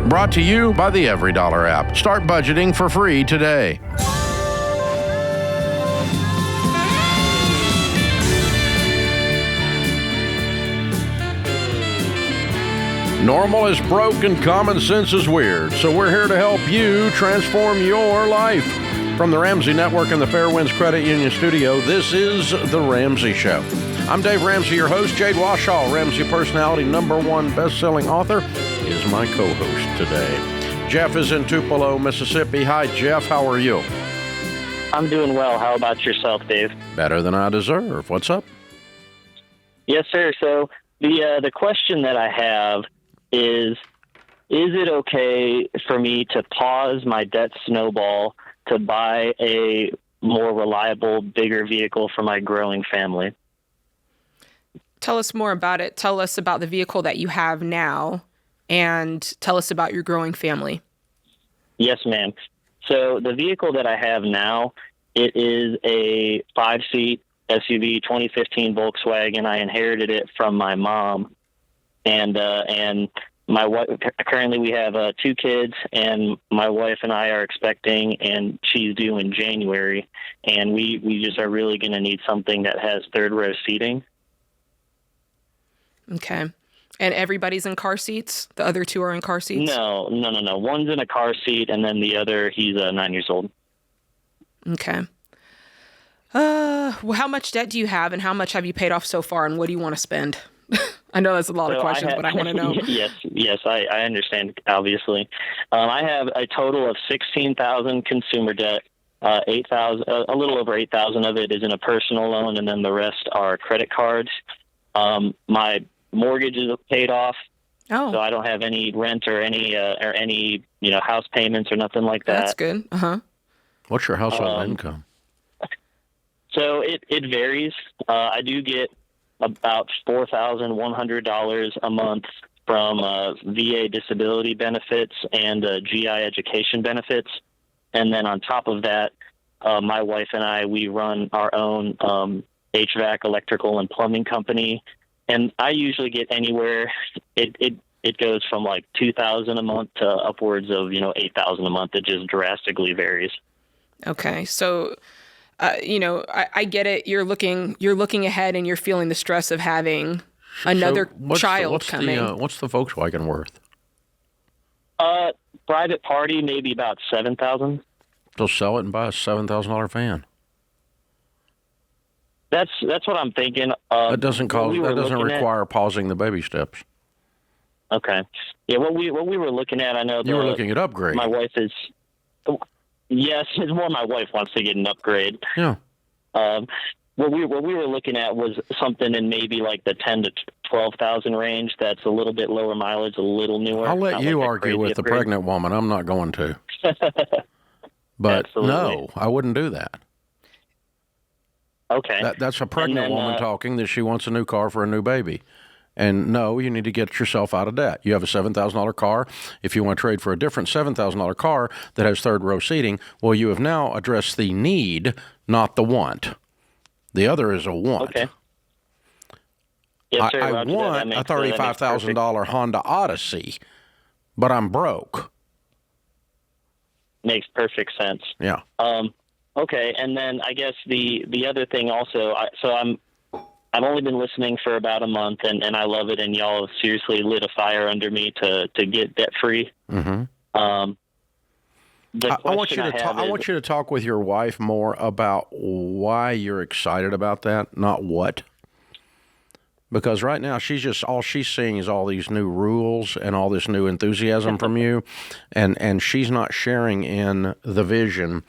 Brought to you by the Every Dollar app. Start budgeting for free today. Normal is broke and common sense is weird, so we're here to help you transform your life. From the Ramsey Network and the Fairwinds Credit Union Studio, this is The Ramsey Show. I'm Dave Ramsey, your host. Jade Warshaw, Ramsey personality, #1 best-selling author, is my co-host today. Jeff is in Tupelo, Mississippi. Hi, Jeff. How are you? I'm doing well. How about yourself, Dave? Better than I deserve. What's up? Yes, sir. So the question that I have is it okay for me to pause my debt snowball to buy a more reliable, bigger vehicle for my growing family? Tell us more about it. Tell us about the vehicle that you have now, and tell us about your growing family. Yes, ma'am. So the vehicle that I have now, it is a 5-seat SUV 2015 Volkswagen. I inherited it from my mom. And my wife, currently we have 2 kids, and my wife and I are expecting, and she's due in January. And we just are really going to need something that has third row seating. Okay. And everybody's in car seats? The other 2 are in car seats? No. One's in a car seat, and then the other, he's 9 years old. Okay. Well, how much debt do you have, and how much have you paid off so far, and what do you want to spend? I know that's a lot of questions, but I want to know. Yes, I understand, obviously. I have a total of $16,000 consumer debt. $8,000, a little over $8,000 of it is in a personal loan, and then the rest are credit cards. My mortgage is paid off, so I don't have any rent or any house payments or nothing like that. That's good. Uh-huh. What's your household income? So it varies. I do get about $4,100 a month from VA disability benefits and GI education benefits. And then on top of that, my wife and I, we run our own HVAC, electrical, and plumbing company. And I usually get anywhere, it goes from like $2,000 a month to upwards of, $8,000 a month. It just drastically varies. Okay. So, I get it. You're looking ahead, and you're feeling the stress of having another child coming. What's the Volkswagen worth? Private party, maybe about $7,000. So sell it and buy a $7,000 van. That's what I'm thinking. That doesn't require pausing the baby steps. Okay. Yeah. What we were looking at, I know you were looking at upgrade. My wife is. Yes, it's more my wife wants to get an upgrade. Yeah. What we were looking at was something in maybe like the 10 to 12,000 range. That's a little bit lower mileage, a little newer. I'll let you argue with the pregnant woman. I'm not going to. But Absolutely. No, I wouldn't do that. Okay. That's a pregnant woman talking that she wants a new car for a new baby. And no, you need to get yourself out of debt. You have a $7,000 car. If you want to trade for a different $7,000 car that has third row seating, well, you have now addressed the need, not the want. The other is a want. Okay. Yes, sir, I want a $35,000 Honda Odyssey, but I'm broke. Makes perfect sense. Yeah. Okay, and then I guess the other thing also, I've only been listening for about a month, and I love it, and y'all have seriously lit a fire under me to get debt-free. Mm-hmm. I want you to talk with your wife more about why you're excited about that, not what. Because right now all she's seeing is all these new rules and all this new enthusiasm from you, and she's not sharing in the vision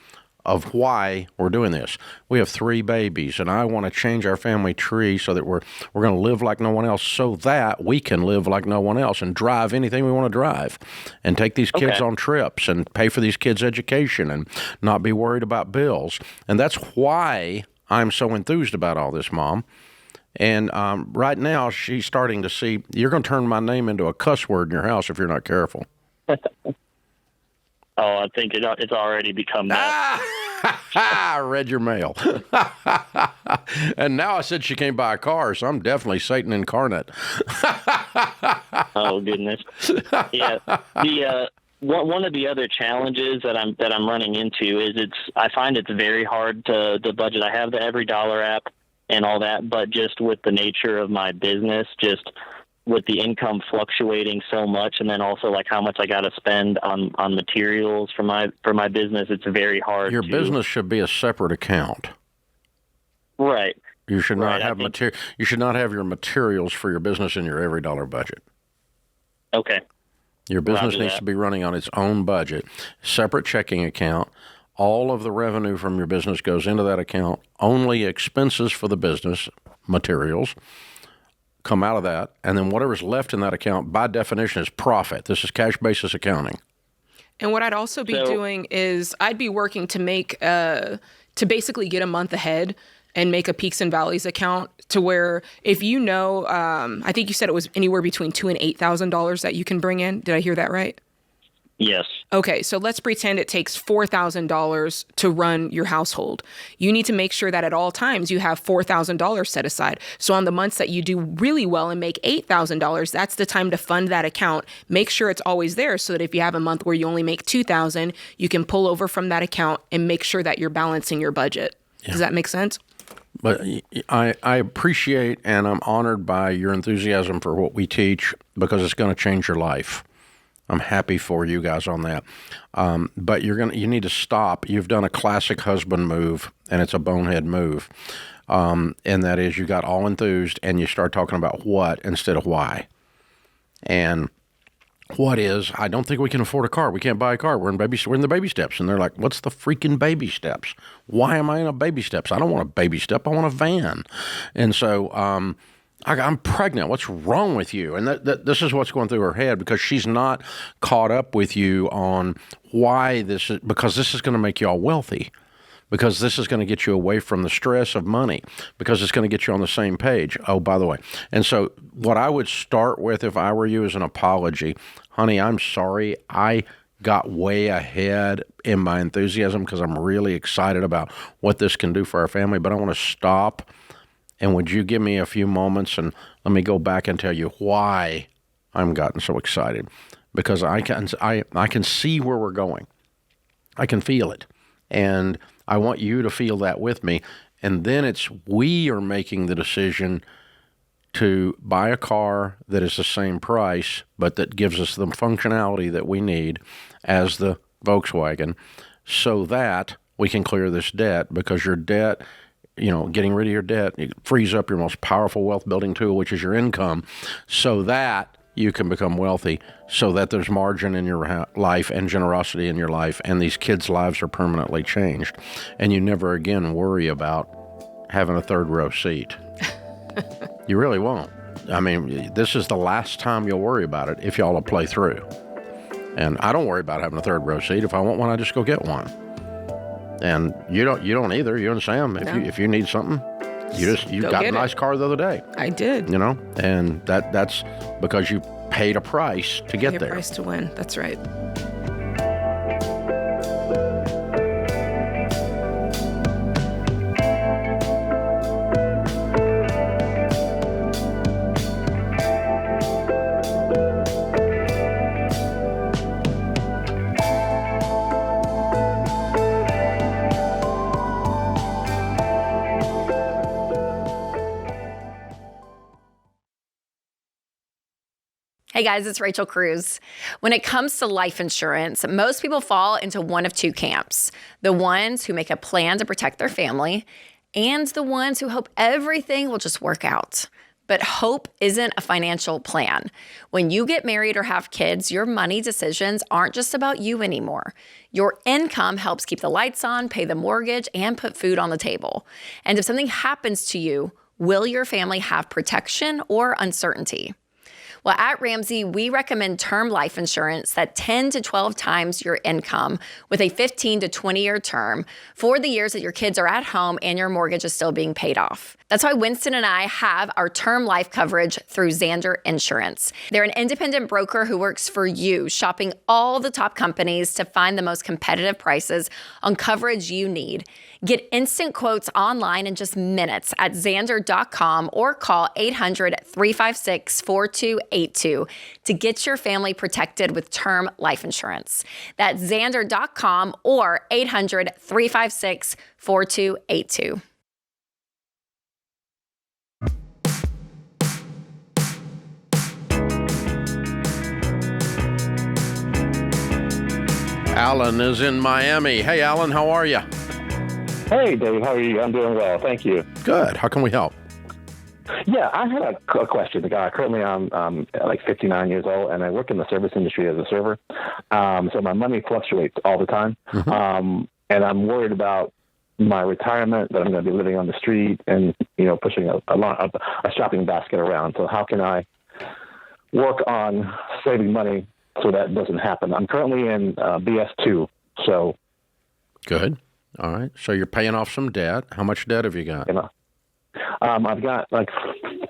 of why we're doing this. We have 3 babies, and I want to change our family tree so that we're going to live like no one else, so that we can live like no one else and drive anything we want to drive, and take these kids on trips and pay for these kids' education and not be worried about bills. And that's why I'm so enthused about all this, Mom. And right now, she's starting to see, you're going to turn my name into a cuss word in your house if you're not careful. Oh, I think it's already become that. I read your mail. And now I said she can't buy a car, so I'm definitely Satan incarnate. Oh, goodness. Yeah. One of the other challenges that I'm running into is I find it's very hard to budget. I have the Every Dollar app and all that, but just with the nature of my business, just with the income fluctuating so much, and then also like how much I got to spend on materials for my business, it's very hard. Your business should be a separate account. Right. You should not have You should not have your materials for your business in your Every Dollar budget. Okay. Your business needs to be running on its own budget, separate checking account. All of the revenue from your business goes into that account. Only expenses for the business, materials, come out of that. And then whatever's left in that account, by definition, is profit. This is cash basis accounting. And what I'd also be doing is I'd be working to make to basically get a month ahead and make a peaks and valleys account to where if you know, I think you said it was anywhere between $2,000 and $8,000 that you can bring in. Did I hear that right? Yes. Okay, so let's pretend it takes $4,000 to run your household. You need to make sure that at all times you have $4,000 set aside. So on the months that you do really well and make $8,000, that's the time to fund that account. Make sure it's always there so that if you have a month where you only make $2,000, you can pull over from that account and make sure that you're balancing your budget. Yeah. Does that make sense? But I appreciate and I'm honored by your enthusiasm for what we teach because it's going to change your life. I'm happy for you guys on that. But you need to stop. You've done a classic husband move, and it's a bonehead move. And that is you got all enthused and you start talking about what instead of why. And what is, I don't think we can afford a car. We can't buy a car. We're in the baby steps. And they're like, what's the freaking baby steps? Why am I in a baby steps? I don't want a baby step. I want a van. And so I'm pregnant. What's wrong with you? And this is what's going through her head because she's not caught up with you on why this is, because this is going to make you all wealthy, because this is going to get you away from the stress of money, because it's going to get you on the same page. Oh, by the way. And so what I would start with if I were you is an apology. Honey, I'm sorry. I got way ahead in my enthusiasm because I'm really excited about what this can do for our family, but I want to stop. And would you give me a few moments and let me go back and tell you why I'm gotten so excited? Because I can see where we're going. I can feel it. And I want you to feel that with me. And then we are making the decision to buy a car that is the same price, but that gives us the functionality that we need as the Volkswagen so that we can clear this debt, because your debt, getting rid of your debt, it frees up your most powerful wealth building tool, which is your income, so that you can become wealthy, so that there's margin in your life and generosity in your life, and these kids' lives are permanently changed. And you never again worry about having a third row seat. You really won't. I mean, this is the last time you'll worry about it if y'all will play through. And I don't worry about having a third row seat. If I want one, I just go get one. And you don't either. You and Sam, if you need something, you got a nice car the other day. I did. And that's because you paid a price to get there. A price to win. That's right. Hey guys, it's Rachel Cruz. When it comes to life insurance, most people fall into one of two camps: the ones who make a plan to protect their family, and the ones who hope everything will just work out. But hope isn't a financial plan. When you get married or have kids, your money decisions aren't just about you anymore. Your income helps keep the lights on, pay the mortgage, and put food on the table. And if something happens to you, will your family have protection or uncertainty? Well, at Ramsey, we recommend term life insurance that 10 to 12 times your income with a 15 to 20-year term for the years that your kids are at home and your mortgage is still being paid off. That's why Winston and I have our term life coverage through Xander Insurance. They're an independent broker who works for you, shopping all the top companies to find the most competitive prices on coverage you need. Get instant quotes online in just minutes at Xander.com or call 800-356-4282 to get your family protected with term life insurance. That's Xander.com or 800-356-4282. Alan is in Miami. Hey, Alan, how are you? Hey, Dave, how are you? I'm doing well, thank you. Good. How can we help? Yeah, I had a question. Currently, I'm like 59 years old, and I work in the service industry as a server. So my money fluctuates all the time, and I'm worried about my retirement, that I'm going to be living on the street and, pushing a shopping basket around. So how can I work on saving money so that doesn't happen? I'm currently in BS2, so. Good. All right. So you're paying off some debt. How much debt have you got? I've got like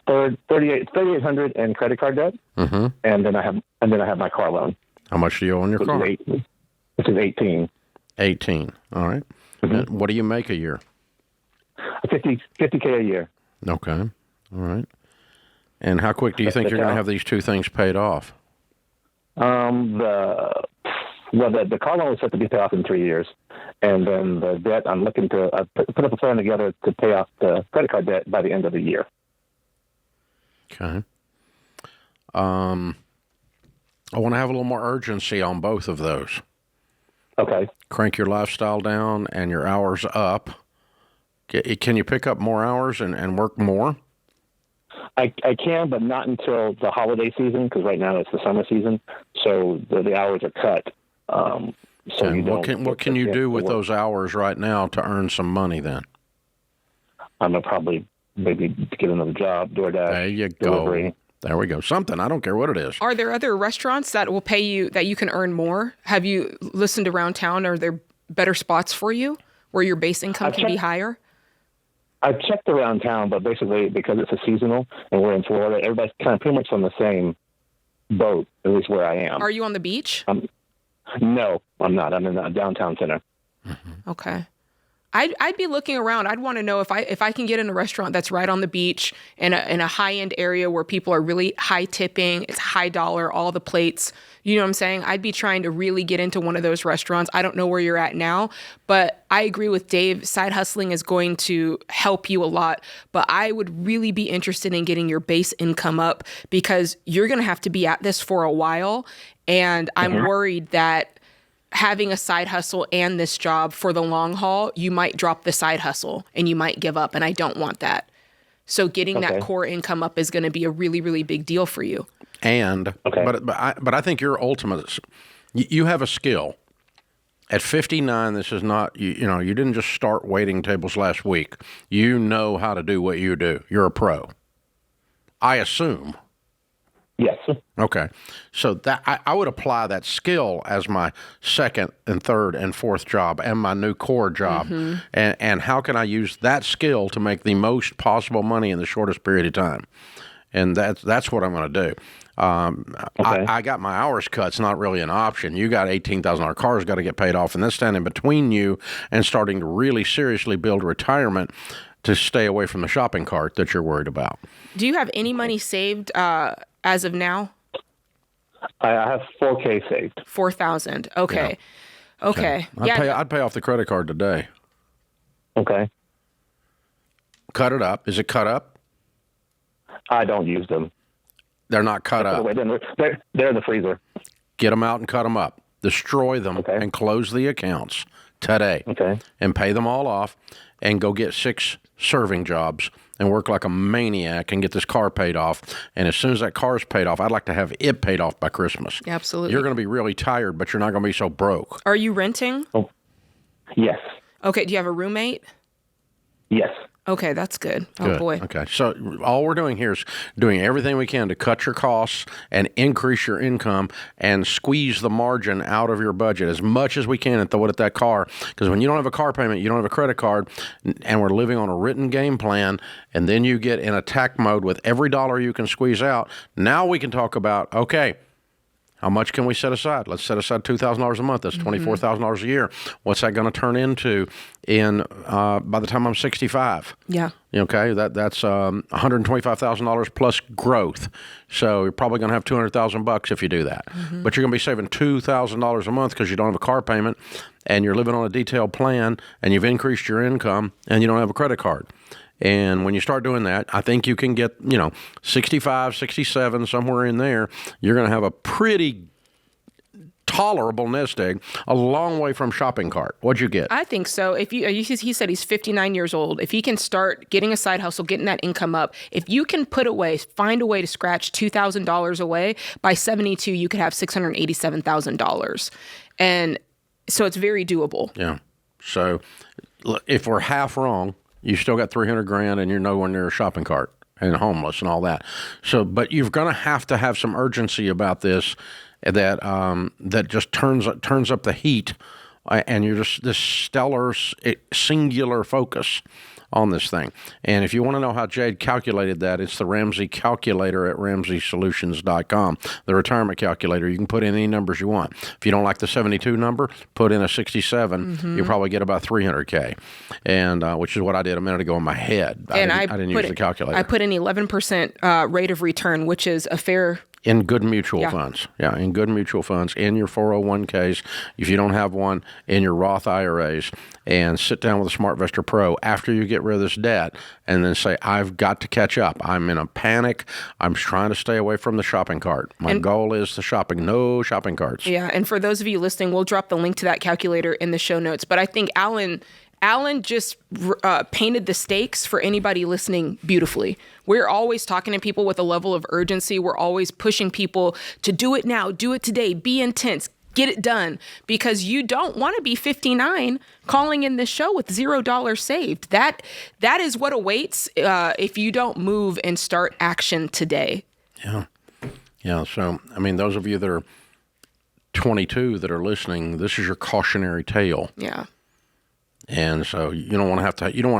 $3,800 in credit card debt, and then I have my car loan. How much do you owe on your car? Which is 18. 18. All right. What do you make a year? 50K a year. Okay. All right. And how quick do you think you're going to have these two things paid off? The car loan is set to be paid off in 3 years. And then the debt, I'm looking to put up a plan together to pay off the credit card debt by the end of the year. Okay. I want to have a little more urgency on both of those. Okay. Crank your lifestyle down and your hours up. Can you pick up more hours and work more? I can, but not until the holiday season, because right now it's the summer season, so the hours are cut. So what can you do with those hours right now to earn some money then? I'm going to probably maybe get another job, DoorDash. There you delivery. go. There we go. Something. I don't care what it is. Are there other restaurants that will pay you that you can earn more? Have you listened around town? Are there better spots for you where your base income can be higher? I've checked around town, but basically because it's a seasonal and we're in Florida, everybody's kind of pretty much on the same boat, at least where I am. Are you on the beach? No, I'm not. I'm in the downtown center. Okay. I'd be looking around. I'd want to know if I can get in a restaurant that's right on the beach in a high-end area where people are really high tipping, it's high dollar, all the plates. You know what I'm saying? I'd be trying to really get into one of those restaurants. I don't know where you're at now, but I agree with Dave. Side hustling is going to help you a lot, but I would really be interested in getting your base income up because you're going to have to be at this for a while, and I'm worried that having a side hustle and this job for the long haul, you might drop the side hustle and you might give up, and I don't want that. So getting that core income up is going to be a really, really big deal for you. And but I think your ultimate, you have a skill. At 59, this is not you didn't just start waiting tables last week. You know how to do what you do. You're a pro, I assume. Yes. Okay. So that I would apply that skill as my second and third and fourth job and my new core job. And how can I use that skill to make the most possible money in the shortest period of time? And that's what I'm going to do. I got my hours cut. It's not really an option. You got $18,000 cars got to get paid off, and that's standing between you and starting to really seriously build retirement to stay away from the shopping cart that you're worried about. Do you have any money saved as of now? I have $4,000 saved. $4,000. Okay. Yeah. Okay. I'd pay off the credit card today. Okay. Cut it up. Is it cut up? I don't use them. They're not cut up. They're in the freezer. Get them out and cut them up. Destroy them and close the accounts today. Okay. And pay them all off and go get 6 serving jobs and work like a maniac and get this car paid off. And as soon as that car is paid off, I'd like to have it paid off by Christmas. Absolutely. You're going to be really tired, but you're not going to be so broke. Are you renting? Oh, yes. Okay. Do you have a roommate? Yes. Okay, that's good. Oh, boy. Okay, so all we're doing here is doing everything we can to cut your costs and increase your income and squeeze the margin out of your budget as much as we can and throw it at that car. Because when you don't have a car payment, you don't have a credit card, and we're living on a written game plan, and then you get in attack mode with every dollar you can squeeze out, now we can talk about, okay, how much can we set aside? Let's set aside $2,000 a month. That's $24,000 a year. What's that going to turn into by the time I'm 65? Yeah. Okay, that's $125,000 plus growth. So you're probably going to have $200,000 if you do that. But you're going to be saving $2,000 a month because you don't have a car payment, and you're living on a detailed plan, and you've increased your income, and you don't have a credit card. And when you start doing that, I think you can get, 65, 67, somewhere in there. You're going to have a pretty tolerable nest egg, a long way from shopping cart. What'd you get? I think so. He said he's 59 years old. If he can start getting a side hustle, getting that income up, if you can find a way to scratch $2,000 away, by 72, you could have $687,000. And so it's very doable. Yeah. So if we're half wrong, you still got $300,000 and you're nowhere near a shopping cart and homeless and all that. So, but you're going to have some urgency about this that just turns up the heat, and you're just this stellar, singular focus on this thing. And if you want to know how Jade calculated that, it's the Ramsey calculator at RamseySolutions.com, the retirement calculator. You can put in any numbers you want. If you don't like the 72 number, put in a 67. You'll probably get about $300K, and which is what I did a minute ago in my head. I didn't use the calculator. I put in 11% rate of return, which is a fair... In good mutual funds. Yeah, in good mutual funds, in your 401ks, if you don't have one, in your Roth IRAs, and sit down with a SmartVestor Pro after you get rid of this debt and then say, I've got to catch up. I'm in a panic. I'm trying to stay away from the shopping cart. My goal is no shopping carts. Yeah, and for those of you listening, we'll drop the link to that calculator in the show notes. But I think Alan just painted the stakes for anybody listening beautifully. We're always talking to people with a level of urgency. We're always pushing people to do it now, do it today, be intense, get it done, because you don't want to be 59 calling in this show with $0 saved. That is what awaits if you don't move and start action today. Yeah. Yeah. So, I mean, those of you that are 22 that are listening, this is your cautionary tale. Yeah. And so you don't want to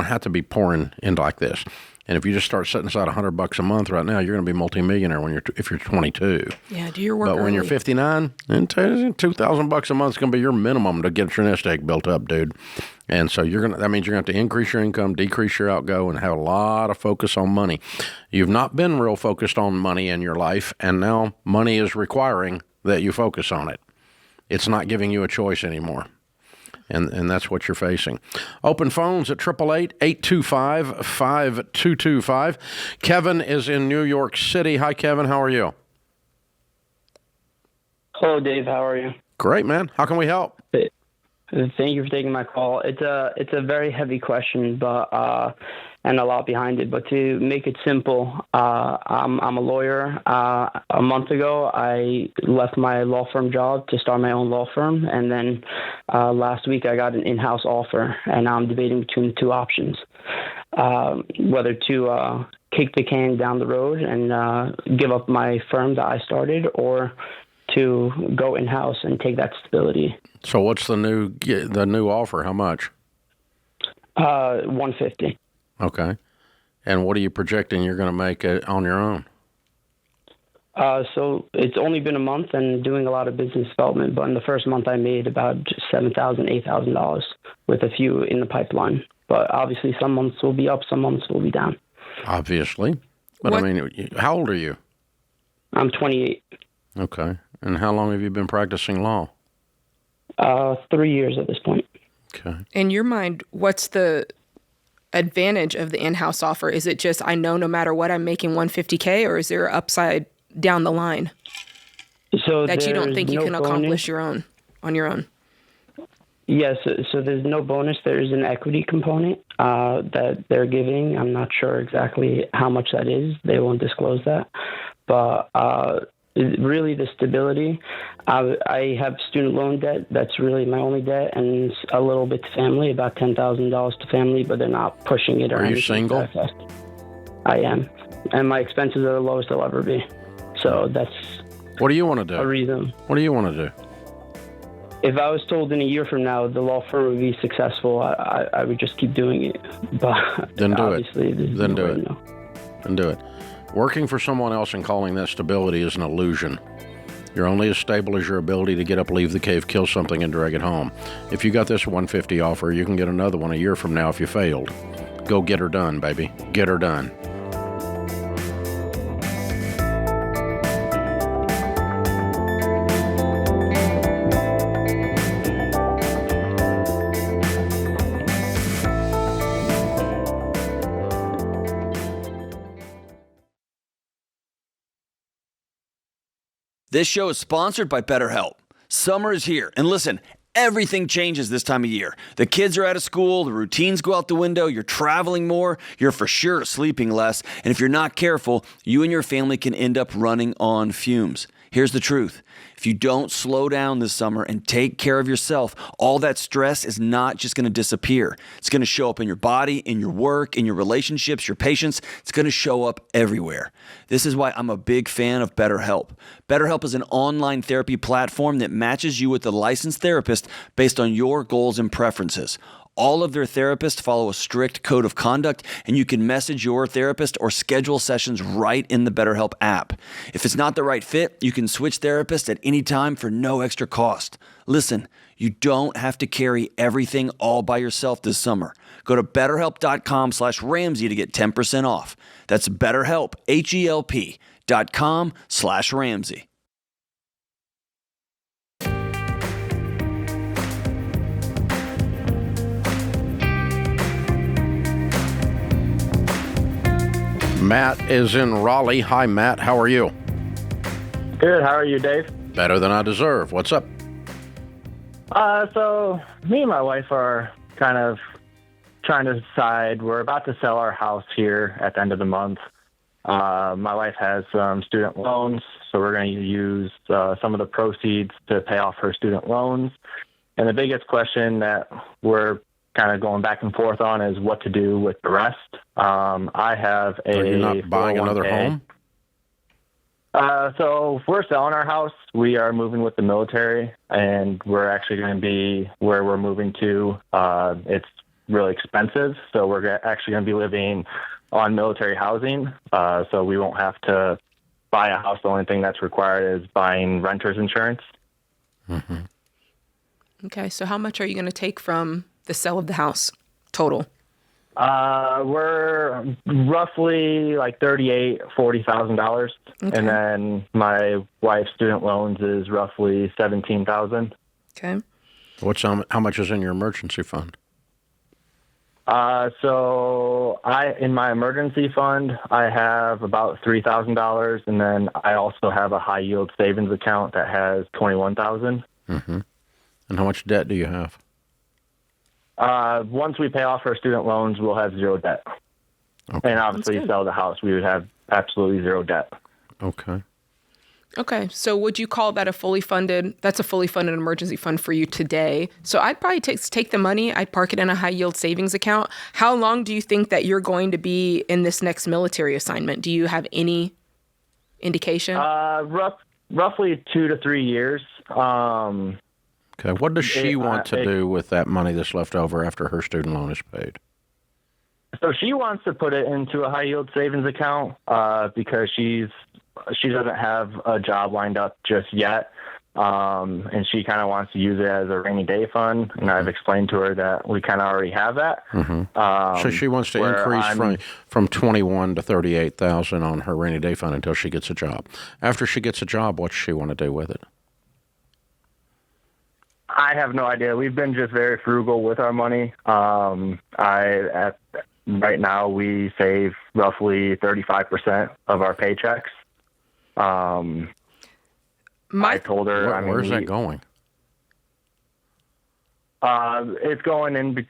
have to be pouring into like this. And if you just start setting aside $100 a month right now, you're going to be multimillionaire if you're 22. Yeah, do your work. But when you're 59, then $2,000 a month is going to be your minimum to get your nest egg built up, dude. And so that means you're going to have to increase your income, decrease your outgo, and have a lot of focus on money. You've not been real focused on money in your life, and now money is requiring that you focus on it. It's not giving you a choice anymore. And that's what you're facing. Open phones at 888-825-5225. Kevin is in New York City. Hi, Kevin. How are you? Hello, Dave. How are you? Great, man. How can we help? Thank you for taking my call. It's a very heavy question, but and a lot behind it. But to make it simple, I'm a lawyer. A month ago, I left my law firm job to start my own law firm, and then last week I got an in-house offer, and I'm debating between two options: whether to kick the can down the road and give up my firm that I started, or to go in-house and take that stability. So what's the new offer? How much? $150. Okay. And what are you projecting you're going to make on your own? So it's only been a month and doing a lot of business development, but in the first month I made about $7,000, $8,000 with a few in the pipeline. But obviously some months will be up, some months will be down. Obviously. But I mean, how old are you? I'm 28. Okay. And how long have you been practicing law? 3 years at this point. Okay. In your mind, what's the advantage of the in-house offer? Is it just, I know no matter what I'm making $150K, or is there an upside down the line that you don't think you can accomplish on your own? Yes. So there's no bonus. There's an equity component that they're giving. I'm not sure exactly how much that is. They won't disclose that. But really the stability. I have student loan debt. That's really my only debt, and a little bit to family, about $10,000 to family, but they're not pushing it or anything. Are you single? I am, and my expenses are the lowest they'll ever be. So that's what do you want to do? A reason. What do you want to do? If I was told in a year from now the law firm would be successful, I would just keep doing it. But then do it. Then do it. Then do it. Working for someone else and calling that stability is an illusion. You're only as stable as your ability to get up, leave the cave, kill something, and drag it home. If you got this 150 offer, you can get another one a year from now if you failed. Go get her done, baby. Get her done. This show is sponsored by BetterHelp. Summer is here, and listen, everything changes this time of year. The kids are out of school, the routines go out the window, you're traveling more, you're for sure sleeping less, and if you're not careful, you and your family can end up running on fumes. Here's the truth. If you don't slow down this summer and take care of yourself, all that stress is not just going to disappear. It's going to show up in your body, in your work, in your relationships, your patience. It's going to show up everywhere. This is why I'm a big fan of BetterHelp. BetterHelp is an online therapy platform that matches you with a licensed therapist based on your goals and preferences. All of their therapists follow a strict code of conduct, and you can message your therapist or schedule sessions right in the BetterHelp app. If it's not the right fit, you can switch therapists at any time for no extra cost. Listen, you don't have to carry everything all by yourself this summer. Go to BetterHelp.com/Ramsey to get 10% off. That's BetterHelp, HELP.com/Ramsey. Matt is in Raleigh. Hi, Matt. How are you? Good. How are you, Dave? Better than I deserve. What's up? So me and my wife are kind of trying to decide. We're about to sell our house here at the end of the month. My wife has some student loans, so we're going to use some of the proceeds to pay off her student loans. And the biggest question that we're kind of going back and forth on is what to do with the rest. I have a. Are you not buying 401k. Another home? So if we're selling our house, we are moving with the military, and we're actually going to be where we're moving to. It's really expensive, so we're actually going to be living on military housing, so we won't have to buy a house. The only thing that's required is buying renter's insurance. Mm-hmm. Okay, so how much are you going to take from the sale of the house total? We're roughly like $40,000, okay. And then my wife's student loans is roughly $17,000. Okay. How much is in your emergency fund? So in my emergency fund, I have about $3,000, and then I also have a high yield savings account that has $21,000. Mm-hmm. And how much debt do you have? Once we pay off our student loans, we'll have zero debt. Okay. And obviously sell the house, we would have absolutely zero debt. Okay. Okay. So would you call that that's a fully funded emergency fund for you today? So I'd probably take the money, I'd park it in a high yield savings account. How long do you think that you're going to be in this next military assignment? Do you have any indication? Roughly 2 to 3 years. Okay. What does she want to do with that money that's left over after her student loan is paid? So she wants to put it into a high yield savings account because she doesn't have a job lined up just yet, and she kind of wants to use it as a rainy day fund. And I've explained to her that we kind of already have that. Mm-hmm. So she wants to increase from 21 to 38,000 on her rainy day fund until she gets a job. After she gets a job, what does she want to do with it? I have no idea. We've been just very frugal with our money. Right now, we save roughly 35% of our paychecks. I told her. Where's that going? It's going in.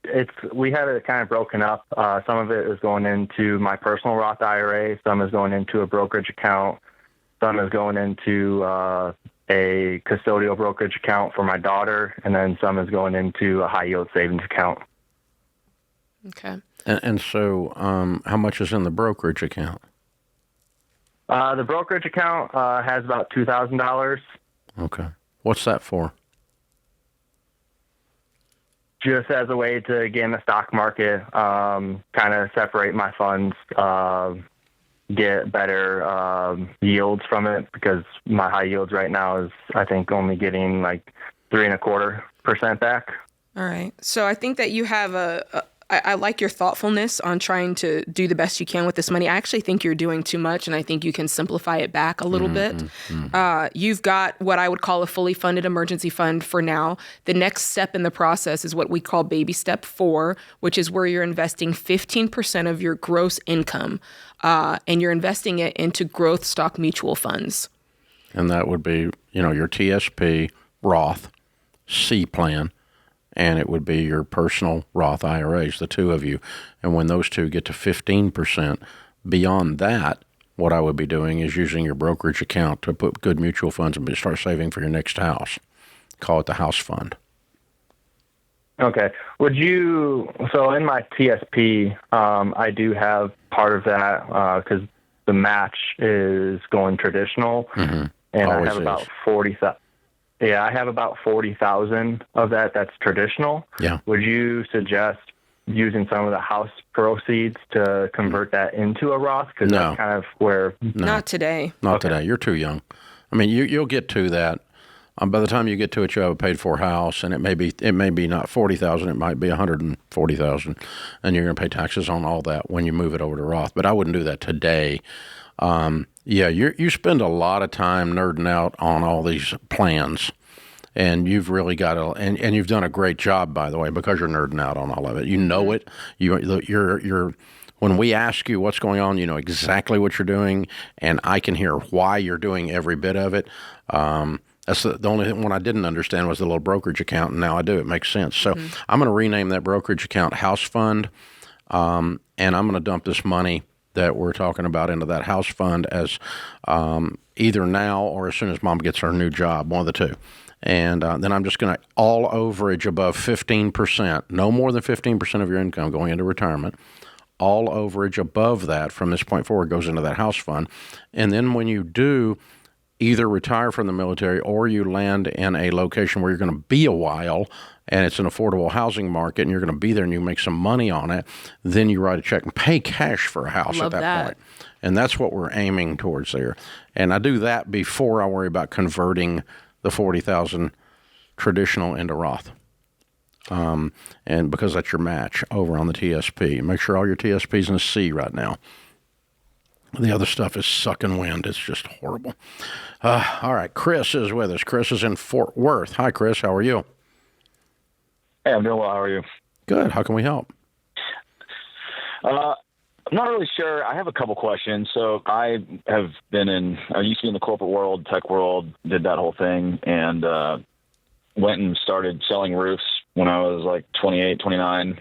We have it kind of broken up. Some of it is going into my personal Roth IRA. Some is going into a brokerage account. some is going into a custodial brokerage account for my daughter, and then some is going into a high-yield savings account. Okay. And so how much is in the brokerage account? The brokerage account has about $2,000. Okay. What's that for? Just as a way to get in the stock market, kind of separate my funds, get better yields from it, because my high yields right now is, I think, only getting like 3.25% back. All right. So I think that you have I like your thoughtfulness on trying to do the best you can with this money. I actually think you're doing too much, and I think you can simplify it back a little bit. You've got what I would call a fully funded emergency fund for now. The next step in the process is what we call baby step 4, which is where you're investing 15% of your gross income, and you're investing it into growth stock mutual funds. And that would be, your TSP, Roth, C plan, and it would be your personal Roth IRAs, the two of you. And when those two get to 15%, beyond that, what I would be doing is using your brokerage account to put good mutual funds and start saving for your next house. Call it the house fund. Okay. So in my TSP, I do have part of that because the match is going traditional, and Always I have about is. 40,000. Yeah, I have about 40,000 of that. That's traditional. Yeah. Would you suggest using some of the house proceeds to convert that into a Roth? Because No. that's kind of where. No. Not today. Not today. You're too young. I mean, you'll get to that. By the time you get to it, you have a paid-for house, and it may be not 40,000. It might be 140,000, and you're going to pay taxes on all that when you move it over to Roth. But I wouldn't do that today. You spend a lot of time nerding out on all these plans, and you've really got to, and you've done a great job, by the way, because you're nerding out on all of it. You know it. You're when we ask you what's going on, you know exactly what you're doing, and I can hear why you're doing every bit of it. That's the only one I didn't understand was the little brokerage account, and now I do. It makes sense. So I'm going to rename that brokerage account House Fund, and I'm going to dump this money that we're talking about into that house fund as either now or as soon as Mom gets her new job, one of the two. And then I'm just going to all overage above 15%, no more than 15% of your income going into retirement. All overage above that from this point forward goes into that house fund. And then when you do either retire from the military or you land in a location where you're going to be a while and it's an affordable housing market and you're going to be there and you make some money on it, then you write a check and pay cash for a house at that point. And that's what we're aiming towards there. And I do that before I worry about converting the 40,000 traditional into Roth. And because that's your match over on the TSP. Make sure all your TSP's in a C right now. The other stuff is sucking wind. It's just horrible. All right, Chris is with us. Chris is in Fort Worth. Hi, Chris. How are you? Hey, I'm doing well. How are you? Good. How can we help? I'm not really sure. I have a couple questions. So I used to be in the corporate world, tech world, did that whole thing, and went and started selling roofs when I was like 28, 29.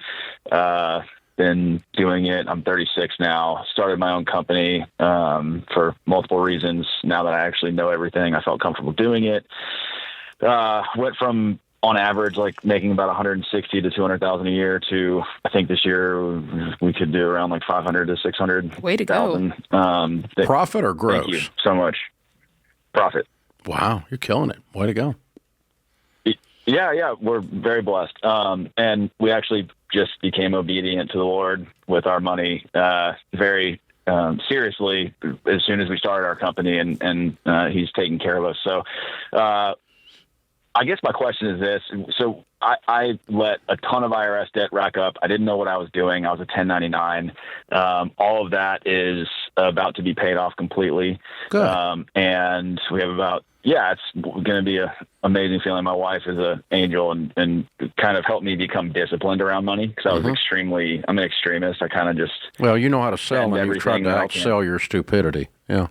Been doing it. I'm 36 now. Started my own company for multiple reasons. Now that I actually know everything, I felt comfortable doing it. Went from on average like making about 160 to 200,000 a year to I think this year we could do around like 500 to 600. Way to go! Profit or gross? Thank you so much. Profit. Wow, you're killing it. Way to go. Yeah, we're very blessed. And we actually just became obedient to the Lord with our money very seriously as soon as we started our company, and he's taking care of us. So I guess my question is this. So I let a ton of IRS debt rack up. I didn't know what I was doing. I was a 1099. All of that is about to be paid off completely. Good. And we have it's going to be an amazing feeling. My wife is an angel and kind of helped me become disciplined around money because I was I'm an extremist. I kind of just. Well, you know how to sell and you've tried to outsell your stupidity. Yeah.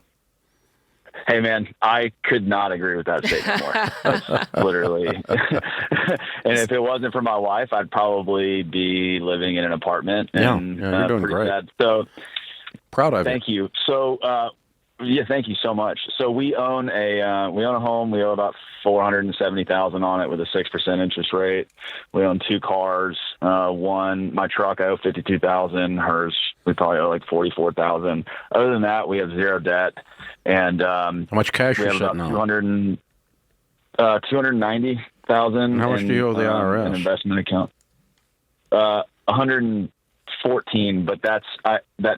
Hey, man, I could not agree with that statement more. That's literally. And if it wasn't for my wife, I'd probably be living in an apartment. And, you're doing great. Sad. So proud of you. Thank you. So Yeah, thank you so much. So we own a home. We owe about $470,000 on it with a 6% interest rate. We own 2 cars. My truck I owe $52,000. Hers we probably owe like $44,000. Other than that, we have 0 debt. And how much cash we are have sitting about on? $290,000. How much do you owe the IRS? An investment account. 114, but that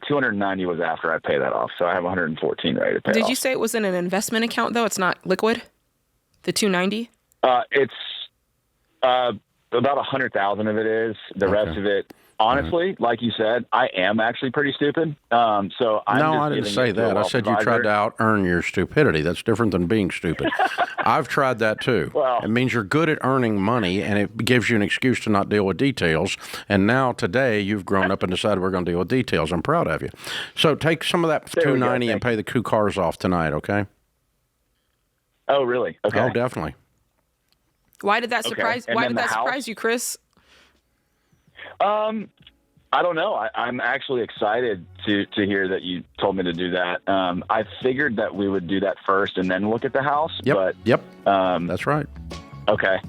290 was after I pay that off, so I have 114 ready to pay. Did you say it was in an investment account though? It's not liquid. The 290. It's about 100,000 of it is. The rest of it, honestly, like you said, I am actually pretty stupid. So I didn't say that. I said you tried to out earn your stupidity. That's different than being stupid. I've tried that too. Well, it means you're good at earning money, and it gives you an excuse to not deal with details. And now today you've grown up and decided we're going to deal with details. I'm proud of you. So take some of that 290 and pay the 2 cars off tonight, okay? Oh, really? Okay. Oh, definitely. Why did that surprise? Okay. Why did that surprise you, Chris? I don't know. I'm actually excited to hear that you told me to do that. I figured that we would do that first and then look at the house. Yep. That's right. Okay.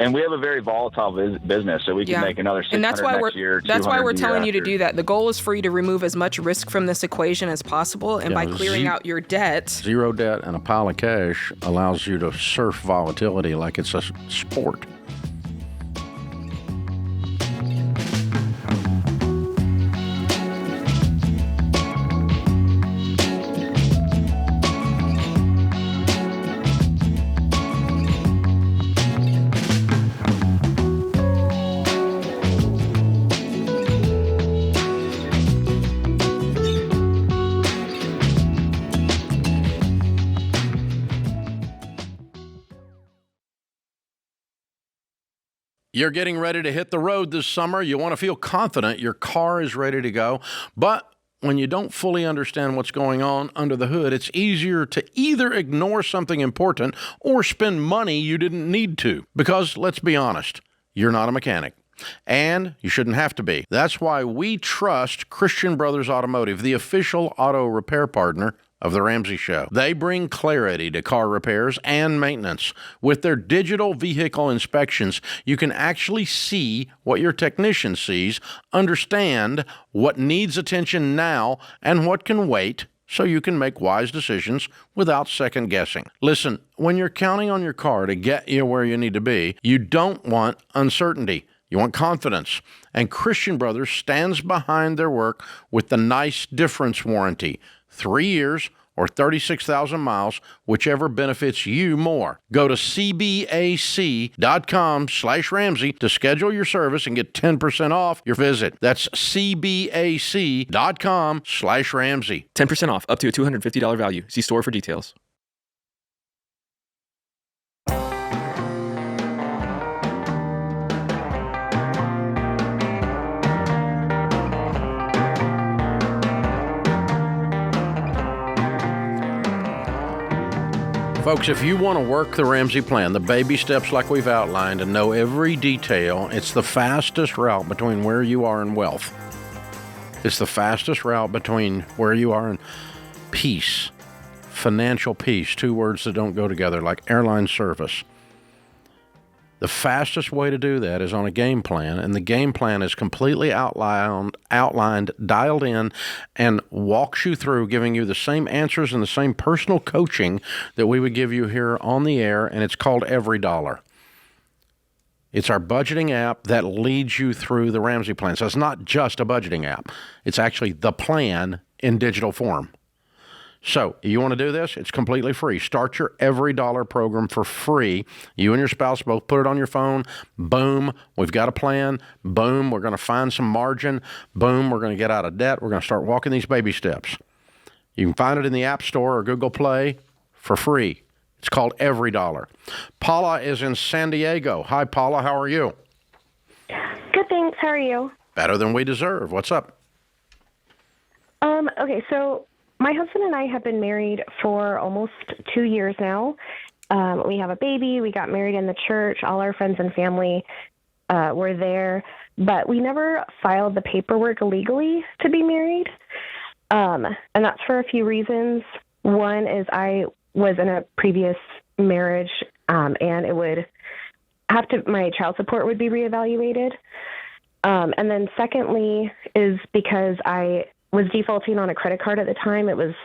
And we have a very volatile business, so we can make another 600 next year. That's why we're telling you to do that. The goal is for you to remove as much risk from this equation as possible, and by clearing out your debt. 0 debt and a pile of cash allows you to surf volatility like it's a sport. You're getting ready to hit the road this summer. You want to feel confident your car is ready to go. But when you don't fully understand what's going on under the hood, it's easier to either ignore something important or spend money you didn't need to. Because, let's be honest, you're not a mechanic. And you shouldn't have to be. That's why we trust Christian Brothers Automotive, the official auto repair partner of The Ramsey Show. They bring clarity to car repairs and maintenance. With their digital vehicle inspections, you can actually see what your technician sees, understand what needs attention now and what can wait, so you can make wise decisions without second guessing. Listen, when you're counting on your car to get you where you need to be, you don't want uncertainty. You want confidence. And Christian Brothers stands behind their work with the nice difference warranty. 3 years or 36,000 miles, whichever benefits you more. Go to cbac.com/Ramsey to schedule your service and get 10% off your visit. That's cbac.com/Ramsey. 10% off, up to a $250 value. See store for details. Folks, if you want to work the Ramsey plan, the baby steps like we've outlined, and know every detail, it's the fastest route between where you are and wealth. It's the fastest route between where you are and peace, financial peace, 2 words that don't go together, like airline service. The fastest way to do that is on a game plan, and the game plan is completely outlined, dialed in, and walks you through, giving you the same answers and the same personal coaching that we would give you here on the air, and it's called Every Dollar. It's our budgeting app that leads you through the Ramsey plan. So it's not just a budgeting app. It's actually the plan in digital form. So, you want to do this? It's completely free. Start your Every Dollar program for free. You and your spouse both put it on your phone. Boom, we've got a plan. Boom, we're going to find some margin. Boom, we're going to get out of debt. We're going to start walking these baby steps. You can find it in the App Store or Google Play for free. It's called Every Dollar. Paula is in San Diego. Hi, Paula. How are you? Good, thanks. How are you? Better than we deserve. What's up? Okay, so my husband and I have been married for almost 2 years now. We have a baby. We got married in the church. All our friends and family were there. But we never filed the paperwork legally to be married. And that's for a few reasons. One is I was in a previous marriage, and it would have to, my child support would be reevaluated. And then secondly is because I was defaulting on a credit card at the time. It was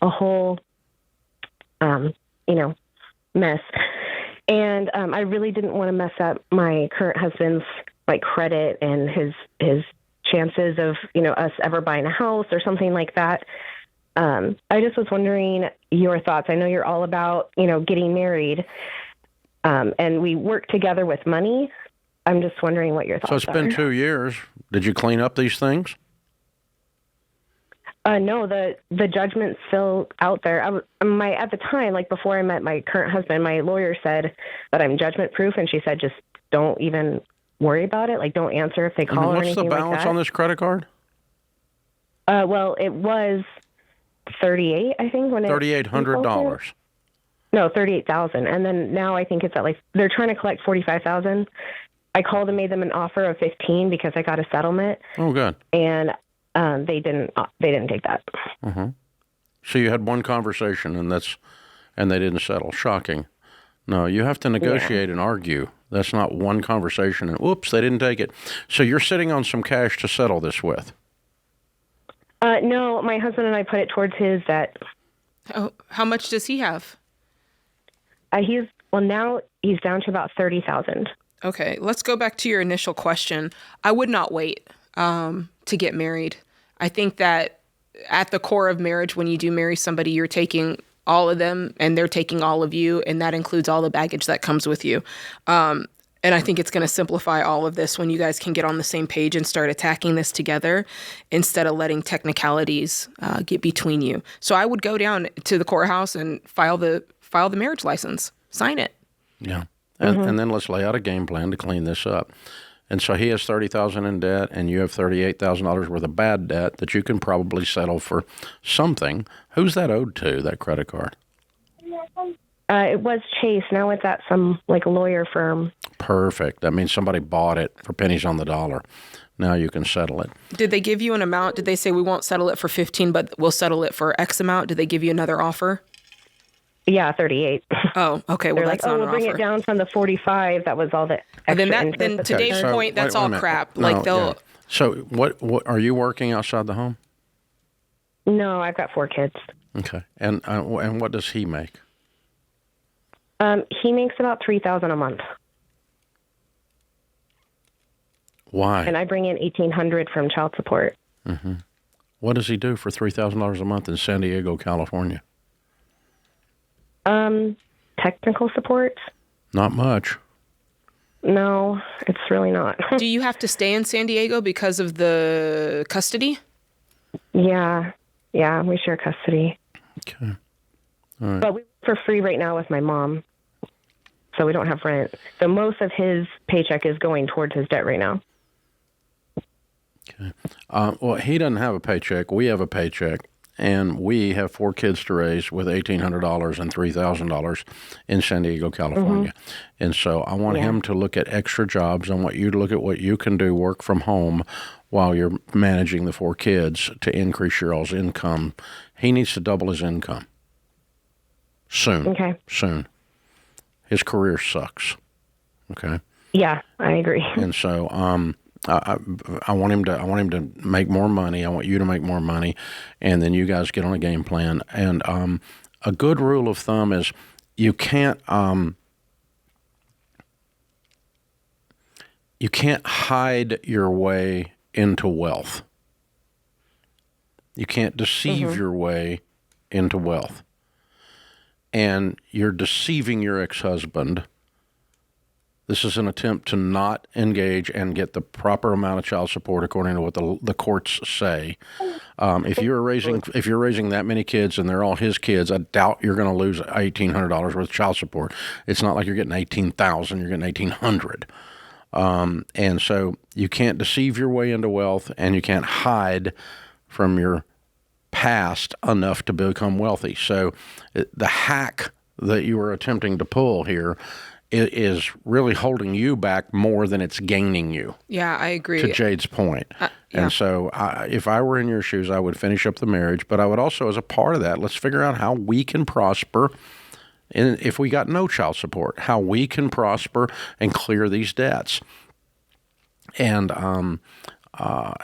a whole, mess. And I really didn't want to mess up my current husband's credit and his chances of, us ever buying a house or something like that. I just was wondering your thoughts. I know you're all about, getting married, and we work together with money. I'm just wondering what your thoughts are. So it's been 2 years. Did you clean up these things? No, the judgment's still out there. At the time, before I met my current husband, my lawyer said that I'm judgment proof, and she said just don't even worry about it. Don't answer if they call or anything like that. What's the balance on this credit card? Well, it was $38, I think, when $3,800. No, $38,000, and then now I think it's at they're trying to collect $45,000. I called and made them an offer of $15 because I got a settlement. Oh, good. And they didn't take that. Mm-hmm. So you had one conversation and they didn't settle. Shocking. No, you have to negotiate and argue. That's not one conversation and whoops, they didn't take it. So you're sitting on some cash to settle this with. No, my husband and I put it towards his debt. Oh, how much does he have? Now he's down to about $30,000. Okay, let's go back to your initial question. I would not wait to get married. I think that at the core of marriage, when you do marry somebody, you're taking all of them and they're taking all of you, and that includes all the baggage that comes with you. And I think it's going to simplify all of this when you guys can get on the same page and start attacking this together instead of letting technicalities get between you. So I would go down to the courthouse and file the marriage license, sign it. Yeah. And then let's lay out a game plan to clean this up. And so he has $30,000 in debt, and you have $38,000 worth of bad debt that you can probably settle for something. Who's that owed to, that credit card? It was Chase. Now it's at some lawyer firm. Perfect. That means somebody bought it for pennies on the dollar. Now you can settle it. Did they give you an amount? Did they say we won't settle it for 15, but we'll settle it for X amount? Did they give you another offer? Yeah, 38. Oh, okay. Well, that's not an we'll bring offer. it down from the 45. That was all the extra. Then to Dave's point, that's all crap. So what are you working outside the home? No, I've got 4 kids. Okay. And what does he make? He makes about $3,000 a month. Why? And I bring in $1,800 from child support. Mm-hmm. What does he do for $3,000 a month in San Diego, California? Technical support. Not much. No, it's really not. Do you have to stay in San Diego because of the custody? Yeah, we share custody. Okay. All right. But we live for free right now with my mom, so we don't have rent. So most of his paycheck is going towards his debt right now. Okay. Well, he doesn't have a paycheck. We have a paycheck. And we have 4 kids to raise with $1,800 and $3,000 in San Diego, California. Mm-hmm. And so I want him to look at extra jobs. I want you to look at what you can do, work from home while you're managing the 4 kids to increase your all's income. He needs to double his income. Soon. Okay. Soon. His career sucks. Okay. Yeah, I agree. And so, I want him to make more money. I want you to make more money, and then you guys get on a game plan. And a good rule of thumb is you can't hide your way into wealth. You can't deceive your way into wealth. And you're deceiving your ex-husband. This is an attempt to not engage and get the proper amount of child support according to what the courts say. If you're raising that many kids and they're all his kids, I doubt you're going to lose $1,800 worth of child support. It's not like you're getting $18,000; you're getting $1,800. And so you can't deceive your way into wealth, and you can't hide from your past enough to become wealthy. So the hack that you are attempting to pull here is really holding you back more than it's gaining you. Yeah, I agree. To Jade's point. Yeah. And so if I were in your shoes, I would finish up the marriage, but I would also, as a part of that, let's figure out how we can prosper. And if we got no child support, how we can prosper and clear these debts. And